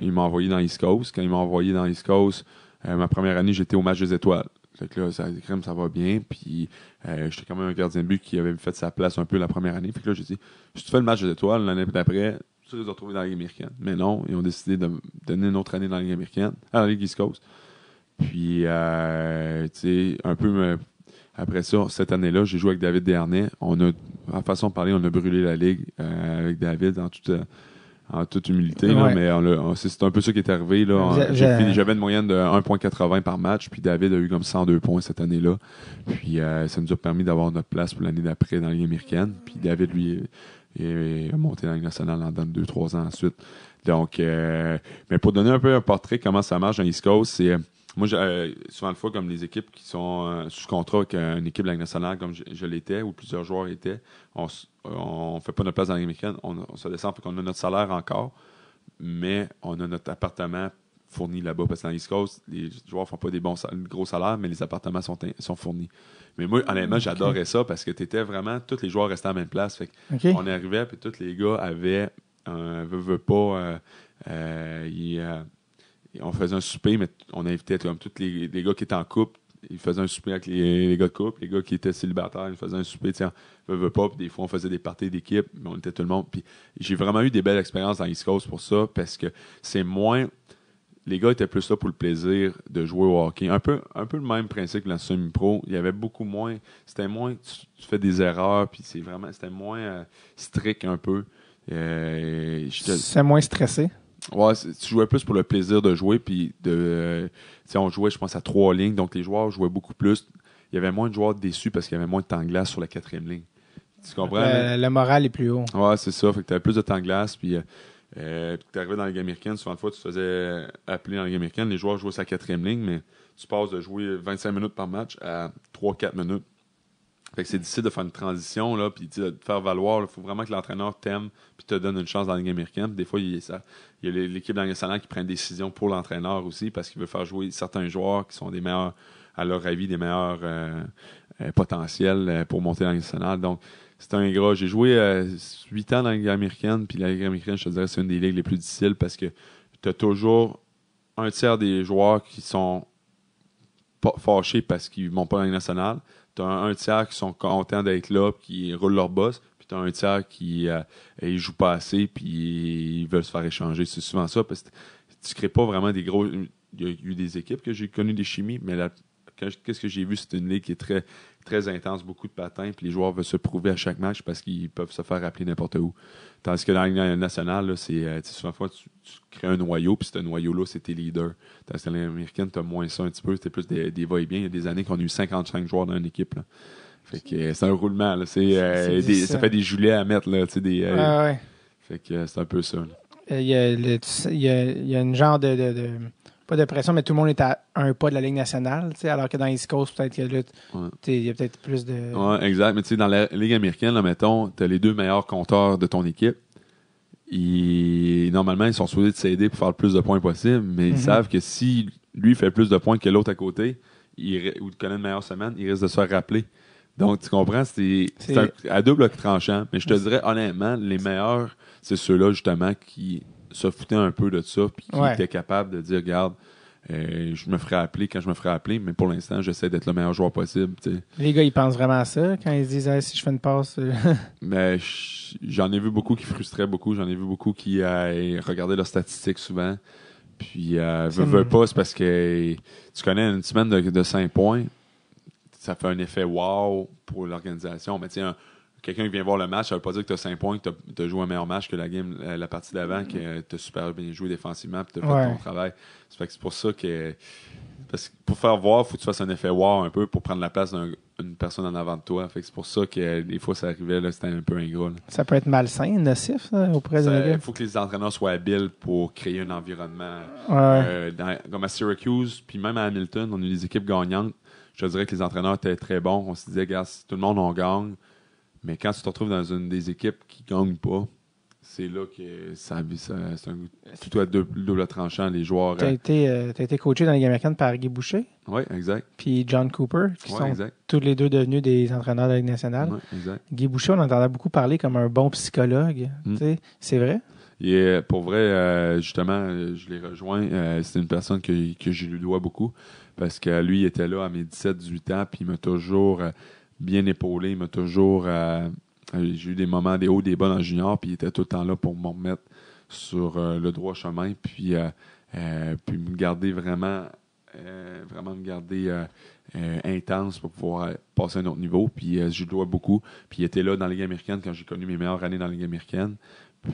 Il m'a envoyé dans l'East Coast. Quand il m'a envoyé dans l'East Coast, ma première année, j'étais au match des étoiles. Fait que là, ça va bien. Puis, j'étais quand même un gardien de but qui avait fait sa place un peu la première année. Fait que là, j'ai dit, si tu fais le match des étoiles, l'année d'après, tu vas te retrouver dans la Ligue américaine. Mais non, ils ont décidé de donner une autre année dans la Ligue américaine, dans la Ligue East Coast. Puis, tu sais, un peu après ça, cette année-là, j'ai joué avec David Desharnais. En façon de parler, on a brûlé la Ligue avec David en toute humilité. Là, mais c'est un peu ça qui est arrivé. Là. J'avais une moyenne de 1,80 par match, puis David a eu comme 102 points cette année-là. Puis ça nous a permis d'avoir notre place pour l'année d'après dans la Ligue américaine. Puis David, lui, est monté dans la Ligue nationale en 2-3 ans ensuite. Donc, mais pour donner un peu un portrait comment ça marche dans l'East Coast, c'est... Moi, souvent le fois, comme les équipes qui sont sous contrat avec une équipe de la Ligue nationale, comme je l'étais, ou plusieurs joueurs étaient, on fait pas notre place dans la Ligue américaine, on se descend, fait qu'on a notre salaire encore, mais on a notre appartement fourni là-bas, parce que dans l'East Coast, les joueurs font pas des gros salaires, mais les appartements sont fournis. Mais moi, honnêtement, j'adorais ça, parce que t'étais vraiment, tous les joueurs restaient à la même place, fait on arrivait, puis tous les gars avaient on faisait un souper, mais on invitait comme tous les gars qui étaient en couple, ils faisaient un souper avec les gars de couple, les gars qui étaient célibataires, ils faisaient un souper, tiens, veut pas, puis des fois on faisait des parties d'équipe, mais on était tout le monde. Puis j'ai vraiment eu des belles expériences dans l'East Coast pour ça, parce que c'est moins, les gars étaient plus là pour le plaisir de jouer au hockey. Un peu le même principe que la semi-pro. Il y avait beaucoup moins... C'était moins... Tu fais des erreurs, puis c'était moins strict un peu. C'est moins stressé. Ouais, tu jouais plus pour le plaisir de jouer, puis on jouait, je pense, à 3 lignes, donc les joueurs jouaient beaucoup plus. Il y avait moins de joueurs déçus parce qu'il y avait moins de temps de glace sur la 4e ligne. Tu comprends? Le moral est plus haut. Ouais, c'est ça. Fait que tu avais plus de temps de glace, puis tu arrivais dans la Ligue américaine, souvent de fois, tu te faisais appeler dans la Ligue américaine, les joueurs jouaient sur la 4e ligne, mais tu passes de jouer 25 minutes par match à 3-4 minutes. Fait que c'est difficile de faire une transition, là, puis de te faire valoir. Il faut vraiment que l'entraîneur t'aime puis te donne une chance dans la Ligue américaine. Des fois, il y a l'équipe dans nationale qui prend une décision pour l'entraîneur aussi parce qu'il veut faire jouer certains joueurs qui sont des meilleurs, à leur avis, des meilleurs potentiels pour monter dans la nationale. Donc, c'est un gras. J'ai joué 8 ans dans la Ligue américaine, puis la Ligue américaine, je te dirais, c'est une des ligues les plus difficiles parce que tu as toujours un tiers des joueurs qui sont fâchés parce qu'ils ne montent pas dans la Ligue nationale. Tu as un tiers qui sont contents d'être là, qui roulent leur boss, puis tu as un tiers qui ne jouent pas assez, puis ils veulent se faire échanger. C'est souvent ça, parce que tu ne crées pas vraiment des gros... Il y a eu des équipes que j'ai connues des chimies, mais qu'est-ce que j'ai vu, c'est une ligue qui est très, très intense, beaucoup de patins, puis les joueurs veulent se prouver à chaque match parce qu'ils peuvent se faire appeler n'importe où. Tandis que dans la Ligue nationale, là, c'est souvent fois tu crées un noyau, puis ce noyau-là, c'est tes leaders. Tandis que dans la Ligue américaine, tu as moins ça un petit peu, c'était plus des va-et-vient. Il y a des années qu'on a eu 55 joueurs dans une équipe. Là. Fait que c'est un roulement. Là. Ça fait des Julets à mettre. Là, ouais. Fait que c'est un peu ça. Il y a une genre de pas de pression, mais tout le monde est à un pas de la Ligue nationale, alors que dans East Coast, peut-être qu'il y a peut-être plus de... Ouais, exact. Mais tu sais, dans la Ligue américaine, là, mettons, tu as les 2 meilleurs compteurs de ton équipe. Normalement, ils sont supposés de s'aider pour faire le plus de points possible, mais ils savent que si lui fait plus de points que l'autre à côté, ou il connaît une meilleure semaine, il risque de se faire rappeler. Donc, tu comprends, c'est à double tranchant. Mais je te dirais, honnêtement, les meilleurs, c'est ceux-là, justement, qui se foutaient un peu de ça, puis qui étaient capables de dire, regarde, je me ferai appeler quand je me ferai appeler, mais pour l'instant, j'essaie d'être le meilleur joueur possible. T'sais. Les gars, ils pensent vraiment à ça quand ils se disent si je fais une passe. Mais j'en ai vu beaucoup qui frustraient beaucoup. J'en ai vu beaucoup qui regardaient leurs statistiques souvent. Puis, veut pas, c'est parce que tu connais une semaine de 5 points, ça fait un effet wow pour l'organisation. Mais tiens, quelqu'un qui vient voir le match, ça veut pas dire que tu as 5 points, que tu as joué un meilleur match que la partie d'avant, que tu as super bien joué défensivement, puis tu as fait ton travail. C'est pour ça que... Parce que pour faire voir, il faut que tu fasses un effet wow un peu pour prendre la place d'une personne en avant de toi. Fait que c'est pour ça que des fois, ça arrivait, là, c'était un peu ingrat. Là. Ça peut être malsain, nocif, là, auprès des gars. Il faut que les entraîneurs soient habiles pour créer un environnement. Comme à Syracuse, puis même à Hamilton, on a eu des équipes gagnantes. Je te dirais que les entraîneurs étaient très bons. On se disait, regarde, si tout le monde, on gagne. Mais quand tu te retrouves dans une des équipes qui ne gagne pas, c'est là que c'est tout à double tranchant, les joueurs. Tu as été coaché dans la Ligue américaine par Guy Boucher. Oui, exact. Puis John Cooper, qui sont exact. tous les deux devenus des entraîneurs de la Ligue nationale. Oui, exact. Guy Boucher, on entendait beaucoup parler comme un bon psychologue. C'est vrai? Et pour vrai, justement, je l'ai rejoint. C'est une personne que je lui dois beaucoup parce que lui, il était là à mes 17-18 ans, puis il m'a toujours bien épaulé. Il m'a toujours... j'ai eu des moments, des hauts, des bas dans le junior, puis il était tout le temps là pour me remettre sur le droit chemin, puis me garder vraiment me garder intense pour pouvoir passer à un autre niveau. Puis je lui dois beaucoup. Puis il était là dans la Ligue américaine quand j'ai connu mes meilleures années dans la Ligue américaine.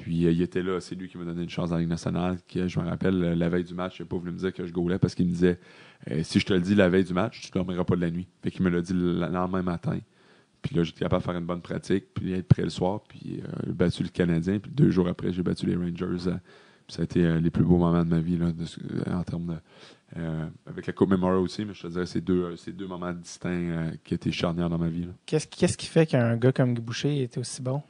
Puis il était là, c'est lui qui m'a donné une chance dans la Ligue nationale. Je me rappelle, la veille du match, il n'a pas voulu me dire que je goalais parce qu'il me disait si je te le dis la veille du match, tu ne dormiras pas de la nuit. Fait qu'il me l'a dit le lendemain matin. Puis là, j'étais capable de faire une bonne pratique, puis être prêt le soir, puis j'ai battu le Canadien. Puis 2 jours après, j'ai battu les Rangers. Puis ça a été les plus beaux moments de ma vie, là, en termes de... avec la Coupe Memorial aussi, mais je te dirais c'est deux moments distincts qui étaient charnières dans ma vie. Là. Qu'est-ce qui fait qu'un gars comme Guy Boucher était aussi bon?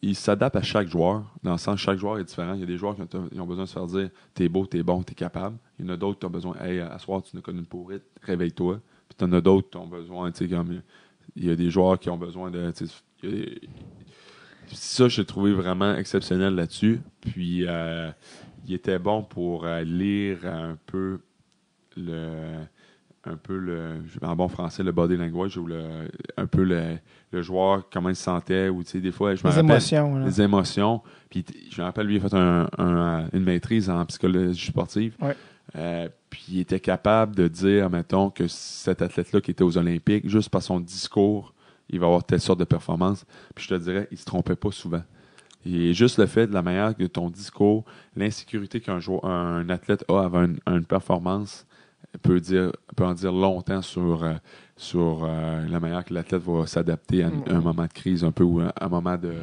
Il s'adapte à chaque joueur. Dans le sens, chaque joueur est différent. Il y a des joueurs qui ont besoin de se faire dire « T'es beau, t'es bon, t'es capable ». Il y en a d'autres qui ont besoin « Hey, à soir, tu n'as connu une pourrite, réveille-toi ». Puis t'en as d'autres qui ont besoin, tu sais, comme... Il y a des joueurs qui ont besoin de... Ça, j'ai trouvé vraiment exceptionnel là-dessus. Puis, il était bon pour lire un peu un peu en bon français, le body language ou un peu le joueur, comment il se sentait, ou tu sais, des fois, je me rappelle. Émotions. Là. Les émotions. Puis je me rappelle, lui, il a fait une maîtrise en psychologie sportive. Ouais. Puis il était capable de dire, mettons, que cet athlète-là qui était aux Olympiques, juste par son discours, il va avoir telle sorte de performance. Puis je te dirais, il se trompait pas souvent. Et juste le fait de la manière que ton discours, l'insécurité un athlète a avant une performance peut en dire longtemps sur la manière que l'athlète va s'adapter à un moment de crise un peu ou à un moment de,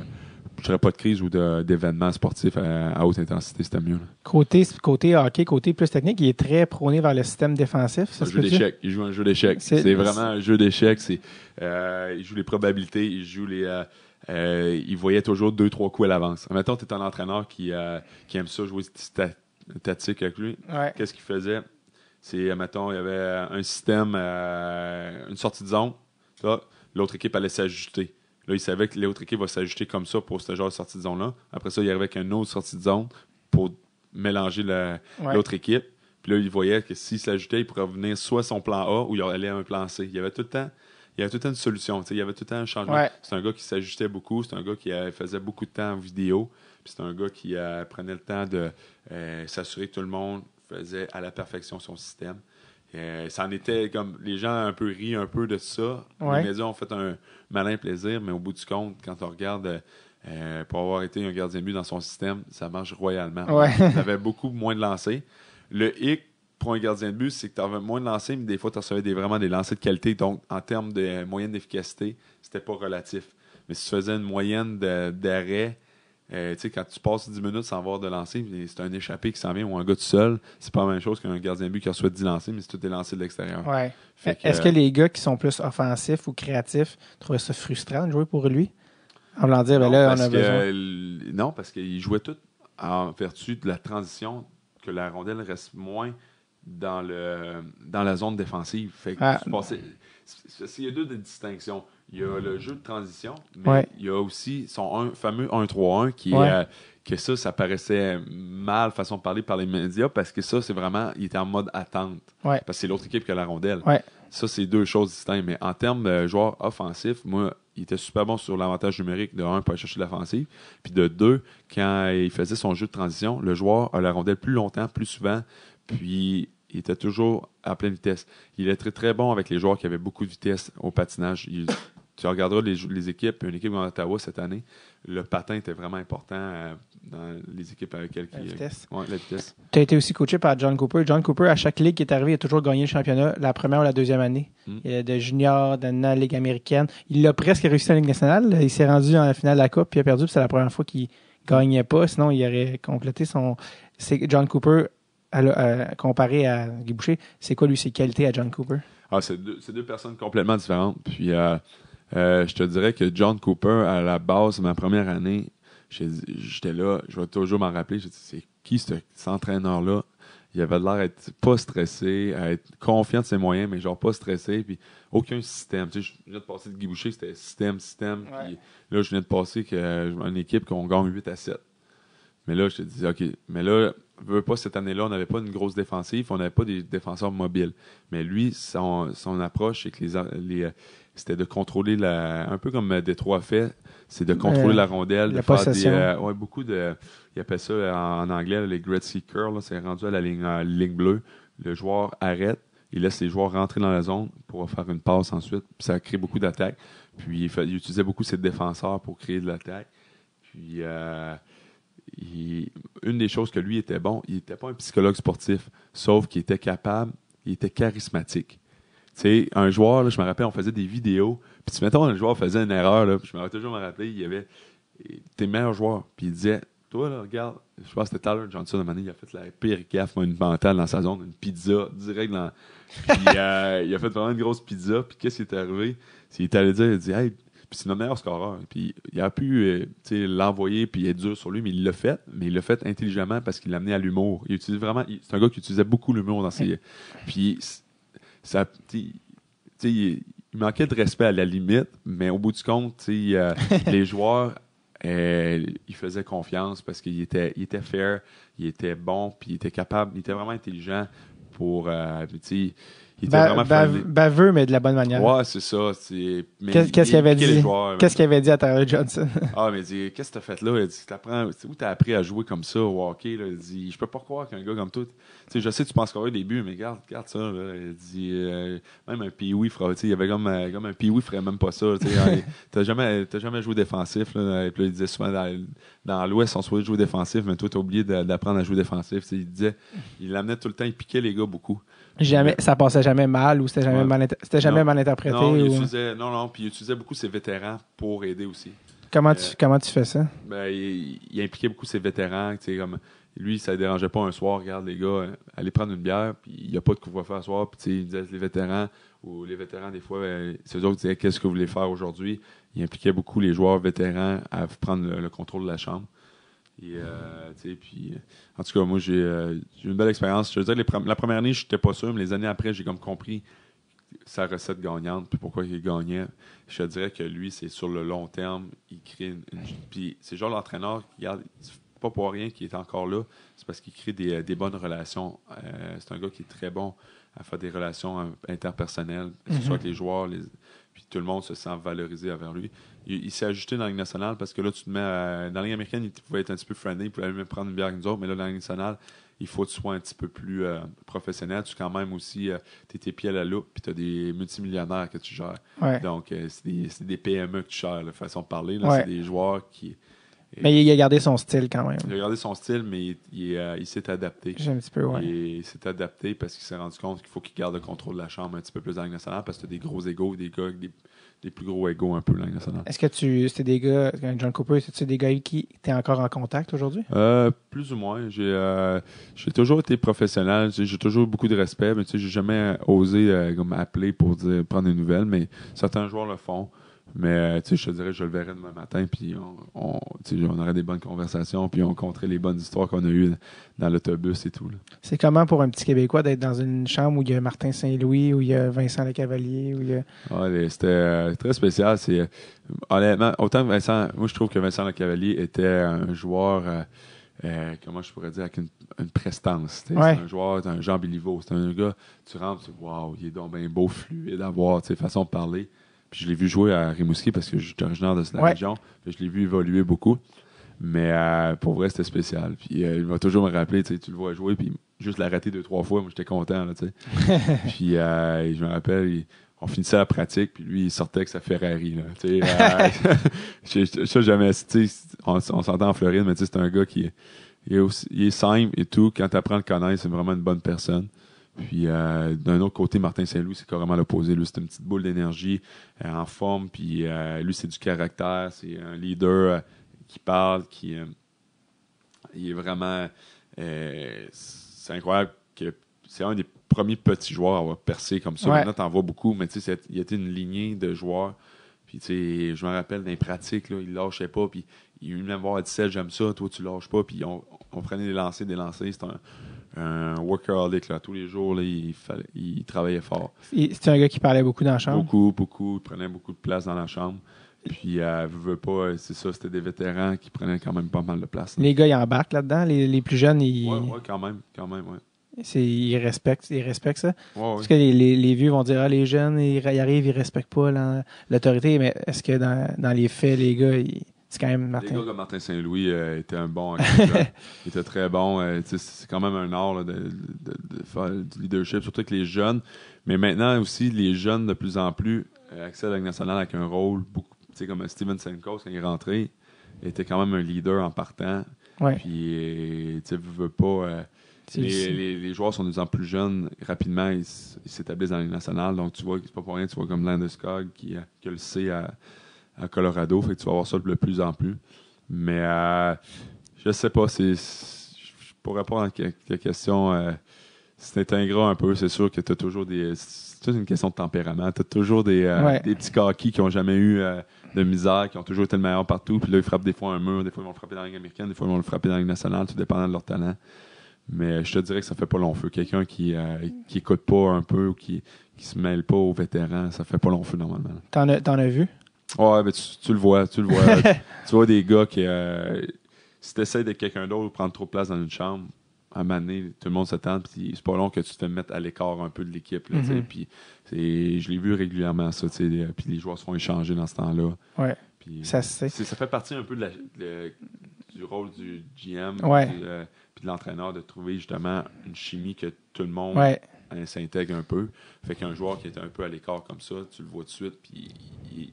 je dirais pas de crise ou d'événement sportif à haute intensité, c'était mieux. Là. Côté hockey, côté plus technique, il est très prôné vers le système défensif. Un jeu d'échecs. Il joue un jeu d'échecs. C'est vraiment un jeu d'échecs. Il joue les probabilités, il joue il voyait toujours 2-3 coups à l'avance. Mettons, tu es un entraîneur qui aime ça, jouer statique avec lui. Ouais. Qu'est-ce qu'il faisait? C'est, mettons, il y avait un système, une sortie de zone. Là, l'autre équipe allait s'ajuster. Là, il savait que l'autre équipe va s'ajuster comme ça pour ce genre de sortie de zone-là. Après ça, il arrivait avec une autre sortie de zone pour mélanger l'autre équipe. Puis là, il voyait que s'il s'ajoutait, il pourrait venir soit son plan A ou il allait à un plan C. Il y avait tout le temps une solution. Il y avait tout le temps un changement. Ouais. C'est un gars qui s'ajustait beaucoup. C'est un gaq qui faisait beaucoup de temps en vidéo. Puis c'est un gars qui prenait le temps de s'assurer que tout le monde faisait à la perfection son système. Ça en était comme les gens un peu rient un peu de ça. Ouais. Les médias ont fait un malin plaisir, mais au bout du compte, quand on regarde pour avoir été un gardien de but dans son système, ça marche royalement. Ouais. Il avait beaucoup moins de lancers. Le hic pour un gardien de but, c'est que tu avais moins de lancers, mais des fois, tu recevais vraiment des lancers de qualité. Donc, en termes de moyenne d'efficacité, c'était pas relatif. Mais si tu faisais une moyenne d'arrêt, tu sais, quand tu passes 10 minutes sans avoir de lancer, c'est un échappé qui s'en vient ou un gars tout seul, c'est pas la même chose qu'un gardien de but qui reçoit 10 lancers, mais c'est tout est lancé de l'extérieur. Ouais. Est-ce que les gars qui sont plus offensifs ou créatifs trouvaient ça frustrant de jouer pour lui? En voulant dire, on a besoin. Non, parce qu'il jouait tout en vertu de la transition, que la rondelle reste moins dans la zone défensive. Fait que il y a deux distinctions. Il y a le jeu de transition, mais il y a aussi son fameux 1-3-1 qui est que ça paraissait mal, façon de parler par les médias, parce que ça, c'est vraiment, il était en mode attente. Ouais. Parce que c'est l'autre équipe qui a la rondelle. Ouais. Ça, c'est deux choses distinctes. Mais en termes de joueur offensif, moi, il était super bon sur l'avantage numérique de 1 pour aller chercher l'offensive. Puis de 2, quand il faisait son jeu de transition, le joueur a la rondelle plus longtemps, plus souvent, puis il était toujours à pleine vitesse. Il est très, très bon avec les joueurs qui avaient beaucoup de vitesse au patinage. Tu regarderas les équipes, une équipe en Ottawa cette année, le patin était vraiment important dans les équipes avec lesquelles la vitesse. La vitesse. Tu as été aussi coaché par John Cooper. John Cooper, à chaque ligue qui est arrivé, il a toujours gagné le championnat, la première ou la deuxième année. De junior, de la Ligue américaine. Il a presque réussi à la Ligue nationale. Il s'est rendu en finale de la Coupe, puis il a perdu, puis c'est la première fois qu'il gagnait pas. Sinon, il aurait complété son... John Cooper, comparé à Guy Boucher, c'est quoi, lui, ses qualités à John Cooper? C'est deux personnes complètement différentes. Puis... je te dirais que John Cooper, à la base, ma première année, j'étais là, je vais toujours m'en rappeler, j'ai dit, c'est qui cet entraîneur-là? Il avait l'air d'être pas stressé, à être confiant de ses moyens, mais genre pas stressé, puis aucun système. Tu sais, je venais de passer de Guy Boucher, c'était système, ouais. puis là, je venais de passer une équipe qu'on gagne 8-7. Mais là, je te dis, OK, mais là, veux pas, cette année-là, on n'avait pas une grosse défensive, on n'avait pas des défenseurs mobiles. Mais lui, son approche, c'est que c'était de contrôler un peu comme Détroit fait, c'est de contrôler la rondelle, de faire beaucoup de, il appelle ça en anglais les Gretzky curl, c'est rendu à la ligne bleue. Le joueur arrête, il laisse les joueurs rentrer dans la zone pour faire une passe ensuite, puis ça crée beaucoup d'attaques. Puis il utilisait beaucoup ses défenseurs pour créer de l'attaque. Puis une des choses que lui était bon, il n'était pas un psychologue sportif, sauf qu'il était capable, il était charismatique. Tu sais, un joueur, là, je me rappelle, on faisait des vidéos, puis mettons, un joueur faisait une erreur, là, puis je me rappelle toujours me rappeler, il y avait tes meilleurs joueurs, puis il disait, toi, là, regarde, je pense que c'était Tyler Johnson, de manière, il a fait la pire gaffe monumentale dans sa zone, une pizza, direct dans... Puis il a fait vraiment une grosse pizza, puis qu'est-ce qui est arrivé? Il est allé dire, il dit, hey, puis c'est notre meilleur scoreur, puis il a pu l'envoyer, puis être dur sur lui, mais il l'a fait intelligemment parce qu'il l'a amené à l'humour. C'est un gars qui utilisait beaucoup l'humour dans ses... Puis... Ça, il manquait de respect à la limite, mais au bout du compte, les joueurs, ils faisaient confiance parce qu'il était fair, il était bon, puis il était capable, il était vraiment intelligent pour. Il il était vraiment friendly. Baveux, mais de la bonne manière. Ouais, c'est ça. Qu'est-ce qu'il avait dit? Qu'est-ce qu'il avait dit à Tyler Johnson? Mais il dit, qu'est-ce que t'as fait là? Il dit, où t'as appris à jouer comme ça au hockey? Là? Il dit, je peux pas croire qu'un gars comme toi, je sais que tu penses scorer des buts, mais regarde ça. Là. Il dit, même un Pee-Wee fera, il y avait comme un Pee-Wee ferait même pas ça. T'as jamais joué défensif. Là. Et puis là, il disait souvent, dans l'Ouest, on souhaitait jouer défensif, mais toi, t'as oublié d'apprendre à jouer défensif. Il disait, il l'amenait tout le temps, il piquait les gars beaucoup. Ça passait jamais mal ou c'était jamais mal interprété? Non, puis il utilisait beaucoup ses vétérans pour aider aussi. Comment tu fais ça? Il impliquait beaucoup ses vétérans. Comme lui, ça ne dérangeait pas un soir, regarde les gars, allez prendre une bière, puis il n'y a pas de couvre-feu à soir. Puis il disait les vétérans, des fois, c'est eux autres qui disaient qu'est-ce que vous voulez faire aujourd'hui. Il impliquait beaucoup les joueurs vétérans à prendre le contrôle de la chambre. Et, puis, en tout cas, moi, j'ai une belle expérience. Je veux dire, la première année, je n'étais pas sûr, mais les années après, j'ai comme compris sa recette gagnante, puis pourquoi il gagnait. Je te dirais que lui, c'est sur le long terme, il crée puis c'est genre l'entraîneur qui regarde, c'est pas pour rien qu'il est encore là, c'est parce qu'il crée des bonnes relations. C'est un gars qui est très bon à faire des relations interpersonnelles, que ce soit avec les joueurs, puis tout le monde se sent valorisé envers lui. Il s'est ajusté dans la Ligue nationale parce que là, tu te mets dans la Ligue américaine, il pouvait être un petit peu friendly, il pouvait même prendre une bière avec nous autres, mais là, dans la Ligue nationale, il faut que tu sois un petit peu plus professionnel. Tu quand même aussi, tu es tes pieds à la loupe, puis tu as des multimillionnaires que tu gères. Ouais. Donc, c'est des PME que tu gères, la façon de parler. Là, c'est des joueurs qui... Mais il a gardé son style quand même. Il a gardé son style, mais il s'est adapté. J'ai un petit peu, ouais. Il s'est adapté parce qu'il s'est rendu compte qu'il faut qu'il garde le contrôle de la chambre un petit peu plus dans la Ligue nationale parce que tu as des gros égos, des gars avec des plus gros égos un peu dans la Ligue nationale. Est-ce que c'était des gars, John Cooper, c'est-tu des gars qui t'es encore en contact aujourd'hui? Plus ou moins. J'ai toujours été professionnel. J'ai toujours eu beaucoup de respect, mais j'ai jamais osé comme appeler pour prendre des nouvelles, mais certains joueurs le font. Mais je te dirais, je le verrai demain matin, puis on aurait des bonnes conversations, puis on compterait les bonnes histoires qu'on a eues dans l'autobus et tout. Là. C'est comment pour un petit Québécois d'être dans une chambre où il y a Martin Saint-Louis, où il y a Vincent Lecavalier, où il y a... C'était très spécial. Honnêtement, autant Vincent, moi je trouve que Vincent Lecavalier était un joueur, comment je pourrais dire, avec une prestance. C'est un joueur, un Jean Béliveau. C'est un gars, tu rentres, waouh, il est donc bien beau, fluide à voir, façon de parler. Puis je l'ai vu jouer à Rimouski parce que je suis originaire de la région. Puis je l'ai vu évoluer beaucoup. Mais pour vrai, c'était spécial. Puis il va toujours me rappeler, tu le vois jouer, puis juste l'arrêter 2-3 fois, moi j'étais content. Là, puis je me rappelle, on finissait la pratique, puis lui, il sortait avec sa Ferrari. Là, ça, jamais. On s'entend en Floride, mais c'est un gars qui il est simple et tout. Quand tu apprends à le connaître, c'est vraiment une bonne personne. Puis d'un autre côté, Martin Saint-Louis, c'est carrément l'opposé. Lui, c'est une petite boule d'énergie en forme. Puis lui, c'est du caractère. C'est un leader qui parle, il est vraiment... c'est incroyable que c'est un des premiers petits joueurs à avoir percé comme ça. Maintenant, t'en vois beaucoup, mais tu sais, il y a été une lignée de joueurs. Puis tu sais, je me rappelle dans les pratiques, là, il lâchait pas. Puis il venait me voir à 17, j'aime ça, toi tu lâches pas. Puis on prenait des lancers. C'était un workaholic, là. Tous les jours, là, il travaillait fort. C'était un gars qui parlait beaucoup dans la chambre? Beaucoup. Il prenait beaucoup de place dans la chambre. Puis, veut pas, c'est ça, c'était des vétérans qui prenaient quand même pas mal de place. Là. Les gars, ils embarquent là-dedans? Les plus jeunes, ils... Oui, quand même, ouais. Ils respectent ça? Ouais, Parce que les vieux vont dire, les jeunes, ils arrivent, ils respectent pas l'autorité, mais est-ce que dans les faits, les gars, c'est quand même Martin? Les gars comme Martin Saint-Louis était un bon il était très bon. C'est quand même un art là, de faire du leadership, surtout avec les jeunes. Mais maintenant aussi, les jeunes, de plus en plus, accèdent à la Ligue nationale avec un rôle beaucoup. Comme Steven Stamkos, quand il est rentré, il était quand même un leader en partant. Ouais. Puis, tu veux pas... les joueurs sont de plus en plus jeunes. Rapidement, ils s'établissent dans la Ligue nationale. Donc, tu vois, c'est pas pour rien, tu vois comme Landeskog qui a le C à Colorado. Fait que tu vas avoir ça de plus en plus. Mais, je sais pas, pour répondre à la question, c'est ingrat un peu. C'est sûr que tu as toujours c'est une question de tempérament. Tu as toujours des petits coquilles qui n'ont jamais eu de misère, qui ont toujours été le meilleur partout. Puis là, ils frappent des fois un mur, des fois ils vont le frapper dans la Ligue américaine, des fois ils vont le frapper dans la Ligue nationale, tout dépendant de leur talent. Mais je te dirais que ça fait pas long feu. Quelqu'un qui écoute pas un peu ou qui se mêle pas aux vétérans, ça fait pas long feu normalement. T'en as vu? Ouais, mais tu le vois. Tu vois des gars qui, si tu essaies d'être quelqu'un d'autre ou prendre trop de place dans une chambre, à un moment donné, tout le monde s'attend, puis c'est pas long que tu te fais mettre à l'écart un peu de l'équipe. Là, tu sais, puis je l'ai vu régulièrement, ça. Tu sais, puis les joueurs se font échanger dans ce temps-là. Ouais. Puis, Ça se sait. ça fait partie un peu du rôle du GM Ouais. puis de l'entraîneur de trouver justement une chimie que tout le monde s'intègre un peu. Fait qu'un joueur qui est un peu à l'écart comme ça, tu le vois tout de suite, puis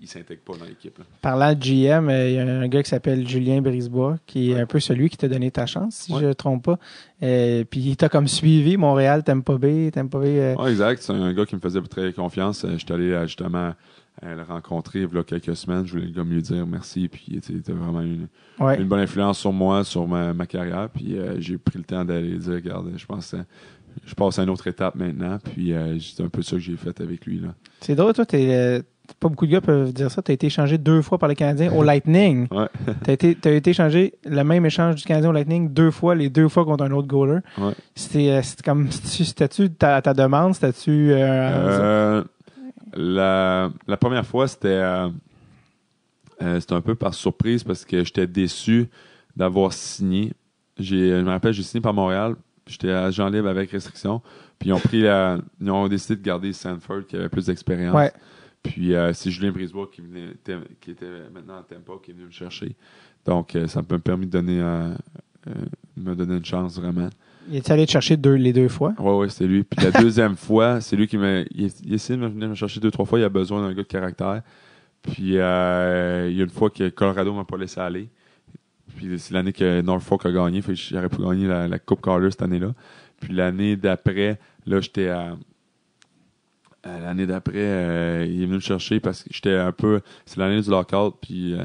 il s'intègre pas dans l'équipe. Là. Parlant de GM, il y a un gars qui s'appelle Julien Brisebois, qui est un peu celui qui t'a donné ta chance, si je ne me trompe pas. Puis il t'a comme suivi, Montréal, Tampa Bay. Ouais, exact. C'est un gars qui me faisait très confiance. J'étais allé justement le rencontrer il y a quelques semaines. Je voulais le gars lui dire merci. Puis il était vraiment une bonne influence sur moi, sur ma carrière. Puis j'ai pris le temps d'aller dire, regarde, je passe à une autre étape maintenant. Puis c'est un peu ça que j'ai fait avec lui. Là. C'est drôle, toi, pas beaucoup de gars peuvent dire ça. Tu as été échangé 2 fois par le Canadien au Lightning. Ouais. Tu as été échangé le même échange du Canadien au Lightning 2 fois, les 2 fois contre un autre goaler. Ouais. C'était-tu ta demande? C'était-tu... La première fois, c'était un peu par surprise parce que j'étais déçu d'avoir signé. Je me rappelle, j'ai signé par Montréal. J'étais agent libre avec restriction. Puis ils ont décidé de garder Sanford qui avait plus d'expérience. Ouais. Puis c'est Julien Brisebois qui était maintenant à Tampa qui est venu me chercher. Donc ça m'a permis de me donner une chance vraiment. Il est allé te chercher les 2 fois? Oui, c'est lui. Puis la deuxième fois, c'est lui qui m'a. Il essaie de venir me chercher 2-3 fois. Il a besoin d'un gars de caractère. Puis il y a une fois que Colorado m'a pas laissé aller. Puis c'est l'année que Norfolk a gagné. Fait que j'aurais pu gagner la Coupe Calder cette année-là. Puis l'année d'après, là, j'étais à. L'année d'après, il est venu me chercher parce que j'étais un peu. C'est l'année du lockout. Puis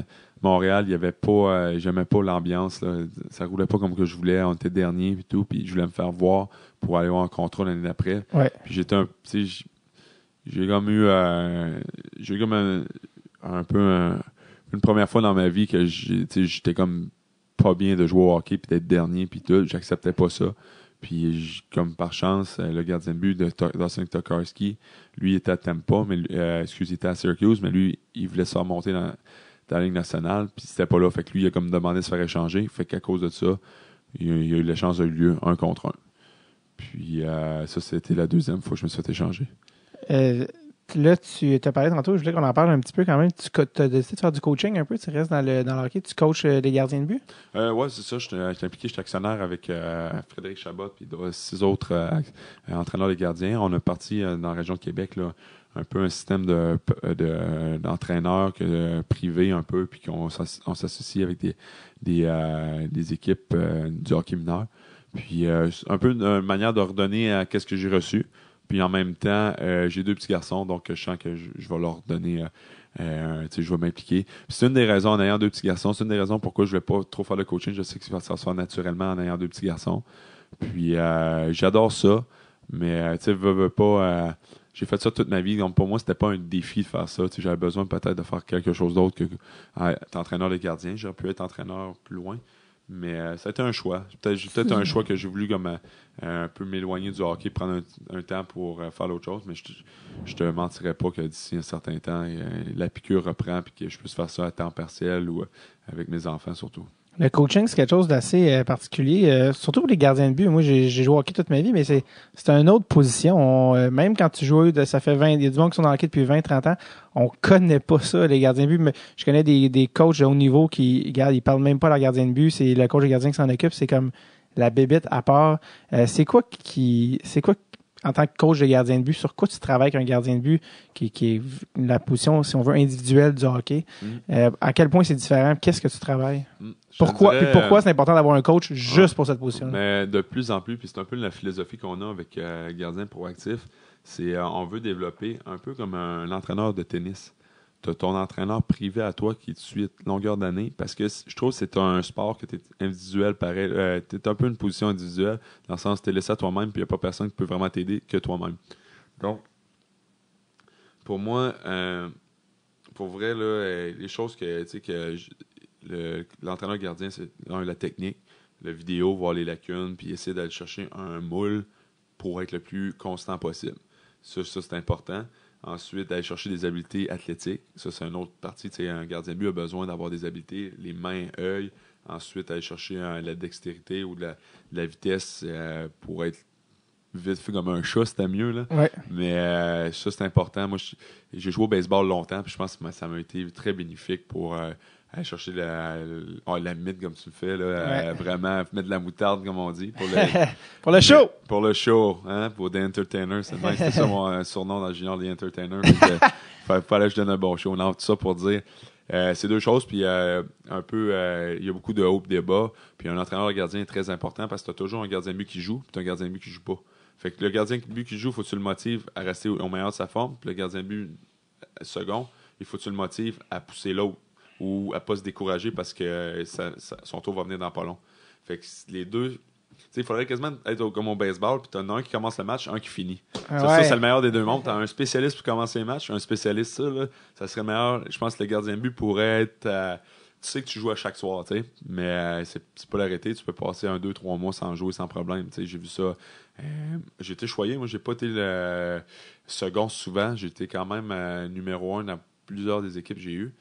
Montréal, il y avait pas. J'aimais pas l'ambiance. Là. Ça roulait pas comme que je voulais. On était dernier et tout. Puis je voulais me faire voir pour aller voir un contrat l'année d'après. Ouais. Puis j'étais un. Tu sais, j'ai comme eu. J'ai eu comme un peu. Une première fois dans ma vie que j'étais comme pas bien de jouer au hockey puis d'être dernier puis tout. J'acceptais pas ça. Puis, comme par chance, le gardien de but de Dawson Tokarski, lui, il était à Tampa, mais il était à Syracuse, mais lui, il voulait se remonter dans la Ligue nationale, puis c'était pas là. Fait que lui, il a comme demandé de se faire échanger. Fait qu'à cause de ça, il y a eu l'échange a eu lieu 1 contre 1. Puis, ça, c'était la deuxième fois que je me suis fait échanger. Là, tu t'as parlé tantôt, je voulais qu'on en parle un petit peu quand même. Tu as décidé de faire du coaching un peu, tu restes dans le hockey, tu coaches les gardiens de but? Oui, c'est ça. J'étais impliqué, j'étais actionnaire avec Frédéric Chabot et 6 autres entraîneurs des gardiens. On a parti dans la région de Québec, là, un peu un système d'entraîneurs privés un peu, puis on s'associe avec des équipes du hockey mineur. Puis un peu une manière de redonner à qu'est-ce que j'ai reçu. Puis en même temps, j'ai 2 petits garçons, donc je sens que je vais leur donner, je vais m'impliquer. Puis c'est une des raisons, en ayant 2 petits garçons, c'est une des raisons pourquoi je ne vais pas trop faire de coaching. Je sais que ça se fait naturellement en ayant 2 petits garçons. Puis j'adore ça, mais tu sais, veux pas. J'ai fait ça toute ma vie, donc pour moi, c'était pas un défi de faire ça. J'avais besoin peut-être de faire quelque chose d'autre que être entraîneur de gardien. J'aurais pu être entraîneur plus loin. Mais ça a été un choix. Peut-être un choix que j'ai voulu comme un peu m'éloigner du hockey, prendre un temps pour faire l'autre chose, mais je te mentirais pas que d'ici un certain temps, la piqûre reprend et que je puisse faire ça à temps partiel ou avec mes enfants surtout. Le coaching, c'est quelque chose d'assez particulier, surtout pour les gardiens de but. Moi, j'ai joué au hockey toute ma vie, mais c'est une autre position. Même quand tu joues, ça fait 20, il y a du monde qui sont dans le hockey depuis 20-30 ans, on connaît pas ça, les gardiens de but. Mais je connais des coachs de haut niveau qui, regarde, ils parlent même pas de leur gardien de but, c'est le coach de gardien qui s'en occupe, c'est comme la bébête à part. C'est quoi en tant que coach de gardien de but, sur quoi tu travailles avec un gardien de but qui est la position, si on veut, individuelle du hockey? À quel point c'est différent? Qu'est-ce que tu travailles? Pourquoi c'est important d'avoir un coach juste pour cette position? Mais de plus en plus, puis c'est un peu la philosophie qu'on a avec Gardien Proactif, c'est on veut développer un peu comme un entraîneur de tennis. Tu as ton entraîneur privé à toi qui te suit longueur d'année parce que je trouve que c'est un sport que tu es individuel pareil. Tu es un peu une position individuelle dans le sens que tu es laissé à toi-même puis il n'y a pas personne qui peut vraiment t'aider que toi-même. Donc, pour moi, pour vrai, là, les choses que l'entraîneur gardien, c'est la technique, la vidéo, voir les lacunes puis essayer d'aller chercher un moule pour être le plus constant possible. Ça c'est important. Ensuite, d'aller chercher des habiletés athlétiques. Ça, c'est une autre partie. Un gardien de but a besoin d'avoir des habiletés, les mains, œils, Ensuite, aller chercher la dextérité ou de la vitesse pour être vite fait comme un chat, c'était mieux. Là. Ouais. Mais ça, c'est important. Moi, j'ai joué au baseball longtemps, puis je pense que ça m'a été très bénéfique pour aller chercher la mythe comme tu le fais. Là, vraiment mettre de la moutarde, comme on dit. Pour le show! Pour le show, hein, pour The Entertainer. C'était ça mon surnom dans le junior, The Entertainer. Fallait que je donne un bon show. Non, tout ça pour dire... c'est deux choses, puis un peu, il y a beaucoup de hauts et de bas, puis un entraîneur de gardien est très important parce que tu as toujours un gardien de but qui joue, puis tu as un gardien de but qui joue pas. Fait que le gardien de but qui joue, il faut que tu le motives à rester au meilleur de sa forme, puis le gardien de but second, il faut que tu le motives à pousser l'autre ou à pas se décourager parce que son tour va venir dans pas long. Fait que les deux... Il faudrait quasiment être comme au baseball, puis t'en as un qui commence le match, un qui finit. Ça, c'est le meilleur des deux mondes. T'as un spécialiste pour commencer le match, un spécialiste, ça serait meilleur. Je pense que le gardien de but pourrait être... tu sais que tu joues à chaque soir, mais c'est pas l'arrêter. Tu peux passer 1, 2, 3 mois sans jouer, sans problème. J'ai vu ça. J'ai été choyé. Moi, j'ai pas été le second souvent. J'ai été quand même numéro 1 dans plusieurs des équipes que j'ai eues.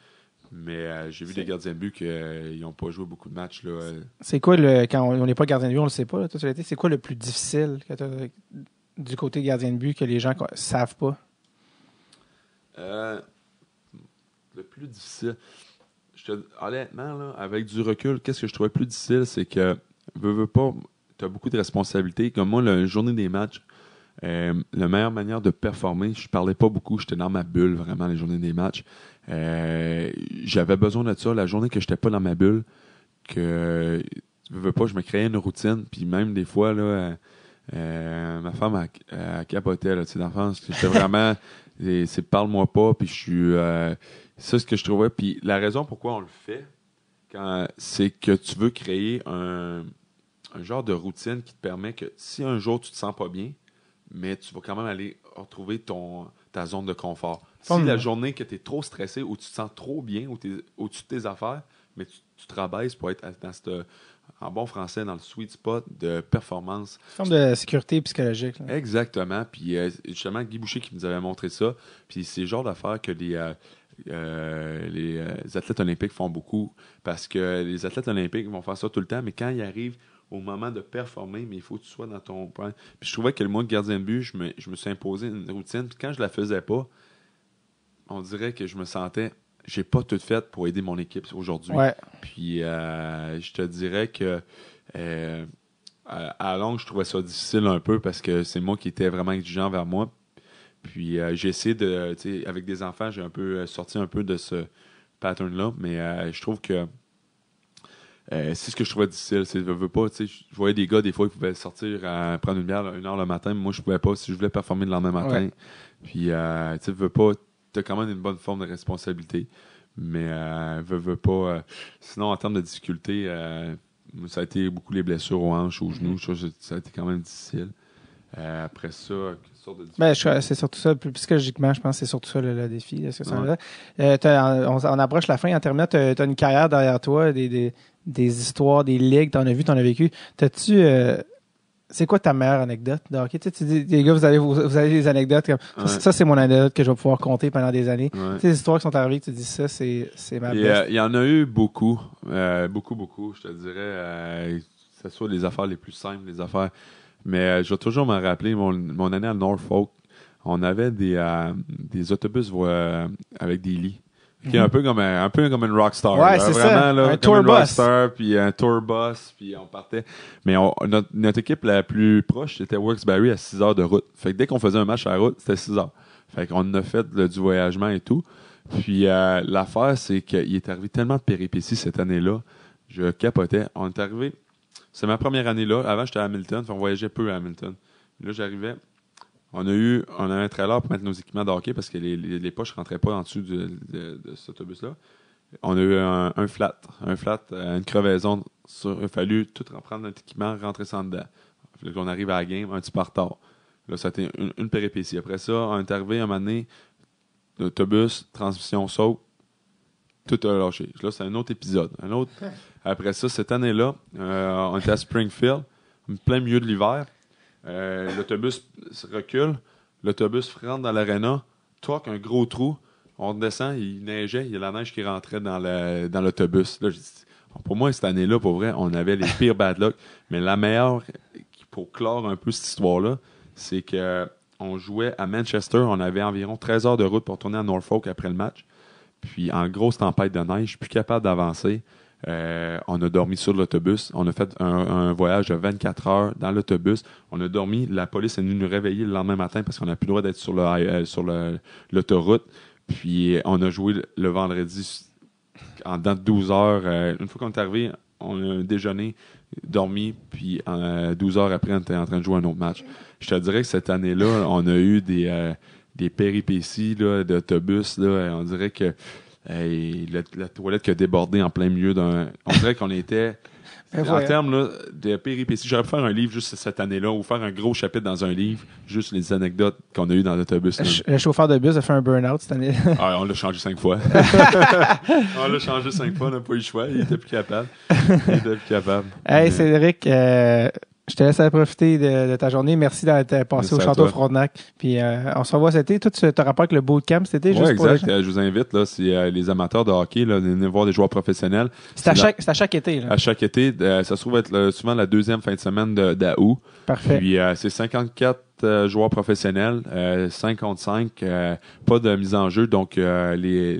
Mais j'ai vu des gardiens de but qui n'ont pas joué beaucoup de matchs. Là. C'est quoi, quand on n'est pas gardien de but, on le sait pas. Là, toi, c'est quoi le plus difficile du côté gardien de but que les gens savent pas? Le plus difficile... honnêtement, là, avec du recul, qu'est-ce que je trouvais plus difficile, c'est que veux pas, tu as beaucoup de responsabilités. Comme moi, la journée des matchs, la meilleure manière de performer, je parlais pas beaucoup, j'étais dans ma bulle vraiment les journées des matchs. J'avais besoin de ça. La journée que j'étais pas dans ma bulle, que veux pas, je me créais une routine, puis même des fois là, ma femme a capoté là, d'enfance. J'étais vraiment, c'est parle-moi pas, puis je suis, c'est ce que je trouvais. Puis la raison pourquoi on le fait, c'est que tu veux créer un genre de routine qui te permet que si un jour tu te sens pas bien, mais tu vas quand même aller retrouver ta zone de confort. Si la journée que tu es trop stressé ou tu te sens trop bien ou tu es au-dessus de tes affaires, mais tu te rabaisses pour être en bon français, dans le sweet spot de performance. Une forme de sécurité psychologique. Là. Exactement. Puis justement, Guy Boucher qui nous avait montré ça. Puis c'est le genre d'affaires que les athlètes olympiques font beaucoup parce que les athlètes olympiques vont faire ça tout le temps, mais quand ils arrivent au moment de performer, mais il faut que tu sois dans ton point. Puis je trouvais que le mois de gardien de but, je me suis imposé une routine. Puis quand je la faisais pas, on dirait que je me sentais... J'ai pas tout fait pour aider mon équipe aujourd'hui. Ouais. Puis je te dirais que à longue, je trouvais ça difficile un peu parce que c'est moi qui étais vraiment exigeant vers moi. Puis j'ai essayé de... Avec des enfants, j'ai un peu sorti un peu de ce pattern-là, mais je trouve que c'est ce que je trouvais difficile. Je voyais des gars, des fois, qui pouvaient sortir prendre une bière 1h le matin, mais moi, je pouvais pas si je voulais performer le lendemain matin. Ouais. Puis, veux pas... T'as quand même une bonne forme de responsabilité, mais veux pas... sinon, en termes de difficulté, ça a été beaucoup les blessures aux hanches, aux genoux. Ça a été quand même difficile. Après ça, quelle sorte de difficulté? C'est surtout ça, plus psychologiquement, je pense que c'est surtout ça le défi. On approche la fin. En terminant, tu as une carrière derrière toi, des histoires, des ligues, t'en as vu, t'en as vécu. T'as-tu... c'est quoi ta meilleure anecdote de hockey? Tu dis, les gars, vous avez des anecdotes comme ça, c'est mon anecdote que je vais pouvoir compter pendant des années. Ouais. Les histoires qui sont arrivées, tu dis ça, c'est ma best. Il y en a eu beaucoup. Beaucoup, je te dirais. Que ce soit les affaires les plus simples, les affaires... Mais je vais toujours me rappeler, mon année à Norfolk, on avait des autobus avec des lits. Qui est un peu comme une rockstar. Ouais, c'est vraiment, ça. Là, un tour bus. Rockstar, puis un tour bus, puis on partait. Mais notre équipe la plus proche, c'était Wilkes-Barre à 6 heures de route. Fait que dès qu'on faisait un match à la route, c'était 6 heures. Fait qu'on a fait du voyagement et tout. Puis l'affaire, c'est qu'il est arrivé tellement de péripéties cette année-là. Je capotais. On est arrivé... C'est ma première année là. Avant, j'étais à Hamilton. On voyageait peu à Hamilton. Là, j'arrivais... On a un trailer pour mettre nos équipements de hockey parce que les poches ne rentraient pas en dessous de cet autobus-là. On a eu un flat, une crevaison. Il a fallu tout reprendre notre équipement, rentrer ça en dedans. Là, on arrive à la game, un petit peu en retard. Là, ça a été une péripétie. Après ça, on est arrivé un moment donné, l'autobus, transmission saute, tout a lâché. Là, c'est un autre épisode. Après ça, cette année-là, on était à Springfield, en plein milieu de l'hiver. L'autobus recule, l'autobus rentre dans l'aréna, toque un gros trou, on descend, il neigeait, il y a la neige qui rentrait dans l'autobus. Là, Pour moi, cette année-là, pour vrai, on avait les pires bad luck. Mais la meilleure, pour clore un peu cette histoire-là, c'est que on jouait à Manchester. On avait environ 13 heures de route pour tourner à Norfolk après le match. Puis, en grosse tempête de neige, plus capable d'avancer. On a dormi sur l'autobus. On a fait un voyage de 24 heures dans l'autobus. On a dormi. La police est venue nous réveiller le lendemain matin parce qu'on n'a plus le droit d'être sur l'autoroute. Puis, on a joué le vendredi en dedans de 12 heures. Une fois qu'on est arrivé, on a déjeuné, dormi, puis 12 heures après, on était en train de jouer un autre match. Je te dirais que cette année-là, on a eu des péripéties là, d'autobus. Là, on dirait que la toilette qui a débordé en plein milieu d'un... On dirait qu'on était... En termes là, de péripéties, j'aurais pu faire un livre juste cette année-là ou faire un gros chapitre dans un livre, juste les anecdotes qu'on a eues dans l'autobus. Le chauffeur de bus a fait un burn-out cette année. On l'a changé 5 fois. On l'a changé 5 fois, on n'a pas eu le choix. Il était plus capable. Hey, Cédric, je te laisse profiter de ta journée. Merci d'être passé au Château Frontenac. Puis on se revoit cet été. Toi, tu as rapport avec le bootcamp cet été? Oui, exact. Je vous invite, là, si les amateurs de hockey, là, venez voir des joueurs professionnels. C'est à chaque été. Là. À chaque été. Ça se trouve être souvent la deuxième fin de semaine d'août. Parfait. Puis c'est 54 joueurs professionnels, 5 contre 5, pas de mise en jeu. Donc, je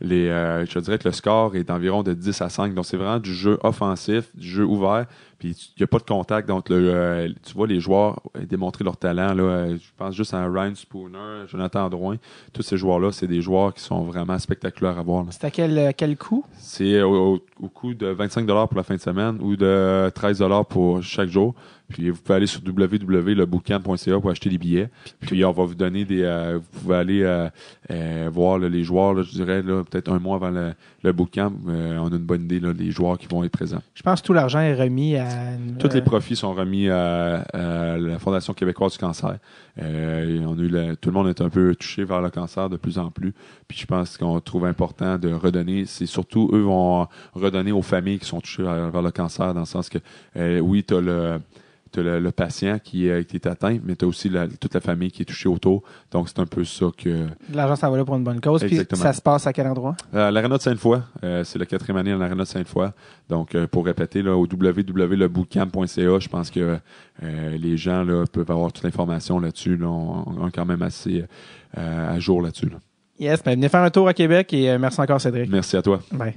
dirais que le score est environ de 10 à 5. Donc, c'est vraiment du jeu offensif, du jeu ouvert. Puis, il n'y a pas de contact. Donc, tu vois les joueurs démontrer leur talent. Là, je pense juste à Ryan Spooner, Jonathan Drouin. Tous ces joueurs-là, c'est des joueurs qui sont vraiment spectaculaires à voir. Là. C'est à quel coût? C'est au coût de 25 $ pour la fin de semaine ou de 13 $ pour chaque jour. Puis vous pouvez aller sur www.lebootcamp.ca pour acheter des billets. Puis on va vous donner vous pouvez aller voir là, les joueurs, là, je dirais, là, peut-être un mois avant le bootcamp. On a une bonne idée là, des joueurs qui vont être présents. Je pense que tout l'argent est remis à... Tous les profits sont remis à la Fondation québécoise du cancer. Tout le monde est un peu touché vers le cancer de plus en plus. Puis je pense qu'on trouve important de redonner. C'est surtout, eux vont redonner aux familles qui sont touchées vers le cancer, dans le sens que, oui, tu as le patient qui est atteint, mais tu as aussi toute la famille qui est touchée autour. Donc, c'est un peu ça que... L'argent s'en va là pour une bonne cause. Puis ça se passe à quel endroit? L'Arena de Sainte-Foy. C'est la 4e année à l'Arena de Sainte-Foy. Donc, pour répéter, là, au www.lebootcamp.ca, je pense que les gens là, peuvent avoir toute l'information là-dessus. Là, on est quand même assez à jour là-dessus. Là. Yes, ben, venez faire un tour à Québec et merci encore, Cédric. Merci à toi. Bye.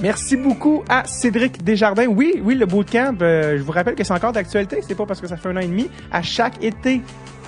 Merci beaucoup à Cédric Desjardins. Oui, le bootcamp, je vous rappelle que c'est encore d'actualité. C'est pas parce que ça fait 1 an et demi. À chaque été,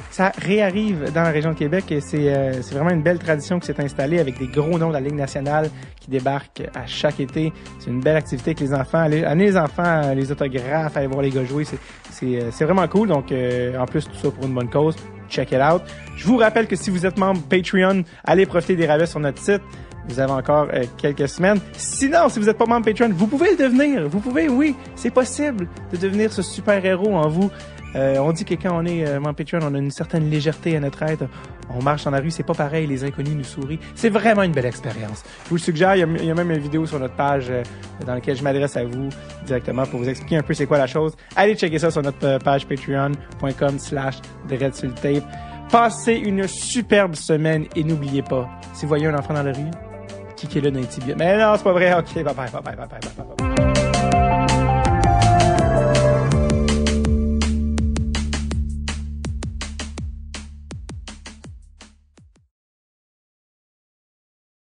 ça réarrive dans la région de Québec et c'est vraiment une belle tradition qui s'est installée avec des gros noms de la Ligue nationale qui débarquent à chaque été. C'est une belle activité avec les enfants. Amenez les enfants, les autographes, aller voir les gars jouer. C'est vraiment cool. Donc, en plus, tout ça pour une bonne cause. Check it out. Je vous rappelle que si vous êtes membre Patreon, allez profiter des rabais sur notre site. Vous avez encore quelques semaines. Sinon, si vous n'êtes pas membre Patreon, vous pouvez le devenir. Vous pouvez, oui, c'est possible de devenir ce super-héros en vous. On dit que quand on est membre Patreon, on a une certaine légèreté à notre être. On marche dans la rue, c'est pas pareil, les inconnus nous sourient. C'est vraiment une belle expérience. Je vous le suggère, il y a même une vidéo sur notre page dans laquelle je m'adresse à vous directement pour vous expliquer un peu c'est quoi la chose. Allez checker ça sur notre page patreon.com/dreadsultape. Passez une superbe semaine et n'oubliez pas, si vous voyez un enfant dans la rue, kickez-le dans les tibias. Mais non, c'est pas vrai. OK, bye bye.